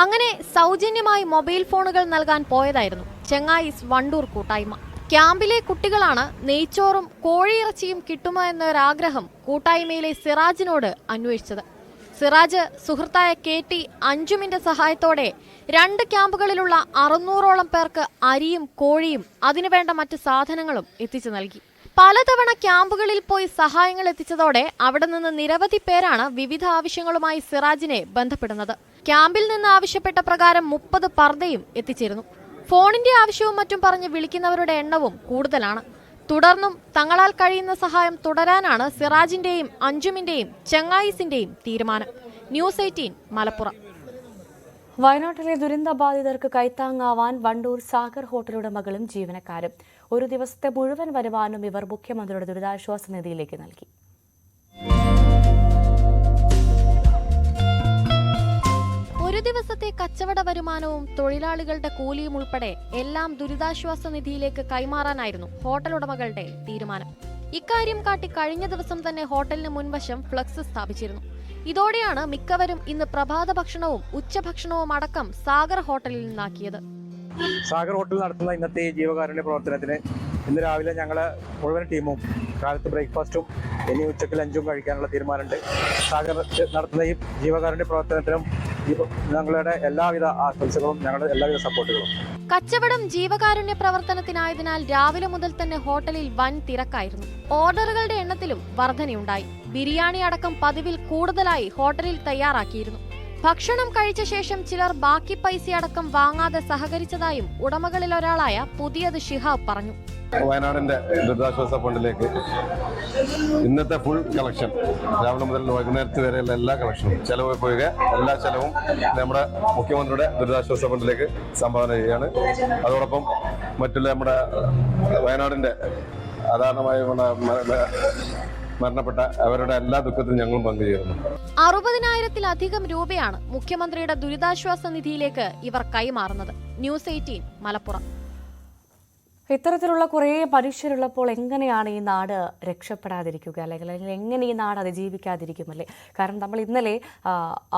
അങ്ങനെ സൗജന്യമായി മൊബൈൽ ഫോണുകൾ നൽകാൻ പോയതായിരുന്നു ചെങ്ങായിസ് വണ്ടൂർ കൂട്ടായ്മ. ക്യാമ്പിലെ കുട്ടികളാണ് നെയ്ച്ചോറും കോഴിയിറച്ചിയും കിട്ടുമോ എന്നൊരാഗ്രഹം കൂട്ടായ്മയിലെ സിറാജിനോട് അന്വേഷിച്ചത്. സിറാജ് സുഹൃത്തായ KT അഞ്ജുമിന്റെ സഹായത്തോടെ 2 ക്യാമ്പുകളിലുള്ള 600ഓളം പേർക്ക് അരിയും കോഴിയും അതിനുവേണ്ട മറ്റ് സാധനങ്ങളും എത്തിച്ചു നൽകി. പലതവണ ക്യാമ്പുകളിൽ പോയി സഹായങ്ങൾ എത്തിച്ചതോടെ അവിടെ നിന്ന് നിരവധി പേരാണ് വിവിധ ആവശ്യങ്ങളുമായി സിറാജിനെ ബന്ധപ്പെടുന്നത്. ക്യാമ്പിൽ നിന്ന് ആവശ്യപ്പെട്ട പ്രകാരം 30 പർദ്ദയും എത്തിച്ചിരുന്നു. ഫോണിന്റെ ആവശ്യവും മറ്റും പറഞ്ഞ് വിളിക്കുന്നവരുടെ എണ്ണവും കൂടുതലാണ്. തുടർന്നും തങ്ങളാൽ കഴിയുന്ന സഹായം തുടരാനാണ് സിറാജിന്റെയും അഞ്ജുമിന്റെയും ചെങ്ങായിസിന്റെയും തീരുമാനം. ന്യൂസ് 18 മലപ്പുറം. വയനാട്ടിലെ ദുരന്തബാധിതർക്ക് കൈത്താങ്ങാവാൻ വണ്ടൂർ സാഗർ ഹോട്ടലുടെ മകളും ജീവനക്കാരും. ഒരു ദിവസത്തെ മുഴുവൻ വരുമാനം ഇവർ മുഖ്യമന്ത്രിയുടെ ദുരിതാശ്വാസ നിധിയിലേക്ക് നൽകി. ഒരു ദിവസത്തെ കച്ചവട വരുമാനവും തൊഴിലാളികളുടെ കൂലിയും ഉൾപ്പെടെ എല്ലാം ദുരിതാശ്വാസ നിധിയിലേക്ക് കൈമാറാനായിരുന്നു ഹോട്ടൽ ഉടമകളുടെ തീരുമാനം. ഇക്കാര്യം കാട്ടി കഴിഞ്ഞ ദിവസം തന്നെ ഹോട്ടലിന് മുൻവശം ഫ്ലക്സ് സ്ഥാപിച്ചിരുന്നു. ഇതോടെയാണ് മിക്കവരും ഇന്ന് പ്രഭാത ഭക്ഷണവും ഉച്ചഭക്ഷണവും അടക്കം സാഗർ ഹോട്ടലിൽ നിന്നാക്കിയത്. സാഗർ ഹോട്ടൽ നടത്തുന്ന ഇന്നത്തെ ഈ ജീവകാരുണ്യ പ്രവർത്തനത്തിന് ഇന്ന് രാവിലെ ഞങ്ങൾ മുഴുവൻ ടീമും കാലത്ത് ബ്രേക്ക്ഫാസ്റ്റും ഇനി ഉച്ചയ്ക്ക് ലഞ്ചും കഴിക്കാനുള്ള തീരുമാനമുണ്ട്. സാഗർ നടത്തുന്ന ഈ ജീവകാരുണ്യ പ്രവർത്തനത്തിനും ഞങ്ങളുടെ എല്ലാവിധ ആശംസകളും ഞങ്ങളുടെ എല്ലാവിധ സപ്പോർട്ടുകളും. കച്ചവടം ജീവകാരുണ്യ പ്രവർത്തനത്തിനായതിനാൽ രാവിലെ മുതൽ തന്നെ ഹോട്ടലിൽ വൻ തിരക്കായിരുന്നു. ഓർഡറുകളുടെ എണ്ണത്തിലും വർധനയുണ്ടായി. ബിരിയാണി അടക്കം പതിവിൽ കൂടുതലായി ഹോട്ടലിൽ തയ്യാറാക്കിയിരുന്നു. ഭക്ഷണം കഴിച്ച ശേഷം ചിലർ ബാക്കി പൈസയടക്കം വാങ്ങാതെ സഹകരിച്ചതായും ഉടമകളിൽ ഒരാളായ പുതിയത് ഷിഹാബ് പറഞ്ഞു. വയനാടിന്റെ ദുരിതാശ്വാസ ഫണ്ടിലേക്ക് ഇന്നത്തെ ഫുൾ കളക്ഷൻ രാവിലെ മുതൽ വൈകുന്നേരത്ത് വരെയുള്ള എല്ലാ കളക്ഷനും ചെലവ് പോവുക എല്ലാ ചെലവും നമ്മുടെ മുഖ്യമന്ത്രിയുടെ ദുരിതാശ്വാസ ഫണ്ടിലേക്ക് സംഭാവന ചെയ്യുകയാണ്. അതോടൊപ്പം മറ്റുള്ള നമ്മുടെ വയനാടിന്റെ സാധാരണമായ മരണപ്പെട്ട അവരുടെ എല്ലാ ദുഃഖത്തിലും ഞങ്ങളും പങ്കുചേരുന്നു. 60,000-ത്തിലധികം രൂപയാണ് മുഖ്യമന്ത്രിയുടെ ദുരിതാശ്വാസ നിധിയിലേക്ക് ഇവർ കൈമാറുന്നത്. ന്യൂസ് 18 മലപ്പുറം. ഇത്തരത്തിലുള്ള കുറേ മനുഷ്യരുള്ളപ്പോൾ എങ്ങനെയാണ് ഈ നാട് രക്ഷപ്പെടാതിരിക്കുക, അല്ലെങ്കിൽ എങ്ങനെ ഈ നാട് അതിജീവിക്കാതിരിക്കുമല്ലേ? കാരണം നമ്മൾ ഇന്നലെ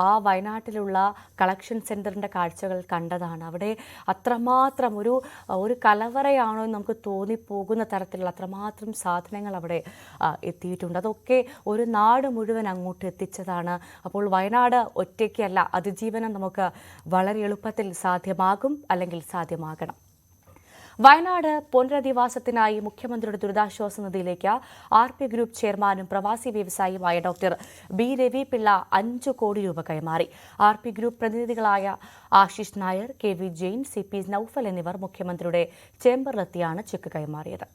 ആ വയനാട്ടിലുള്ള കളക്ഷൻ സെൻറ്ററിൻ്റെ കാഴ്ചകൾ കണ്ടതാണ്. അവിടെ അത്രമാത്രം ഒരു കലവറയാണോ എന്ന് നമുക്ക് തോന്നിപ്പോകുന്ന തരത്തിലുള്ള അത്രമാത്രം സാധനങ്ങൾ അവിടെ എത്തിയിട്ടുണ്ട്. അതൊക്കെ ഒരു നാട് മുഴുവൻ അങ്ങോട്ട് എത്തിച്ചതാണ്. അപ്പോൾ വയനാട് ഒറ്റയ്ക്കല്ല, അതിജീവനം നമുക്ക് വളരെ എളുപ്പത്തിൽ സാധ്യമാകും, അല്ലെങ്കിൽ സാധ്യമാകണം. വയനാട് പുനരധിവാസത്തിനായി മുഖ്യമന്ത്രിയുടെ ദുരിതാശ്വാസ നിധിയിലേക്ക് RP ഗ്രൂപ്പ് ചെയർമാനും പ്രവാസി വ്യവസായിയുമായ ഡോക്ടർ B രവി പിള്ള 5 കോടി രൂപ കൈമാറി. RP ഗ്രൂപ്പ് പ്രതിനിധികളായ ആശിഷ് നായർ, KV ജെയിൻ, CP നൌഫൽ എന്നിവർ മുഖ്യമന്ത്രിയുടെ ചേംബറിലെത്തിയാണ് ചെക്ക് കൈമാറിയത്.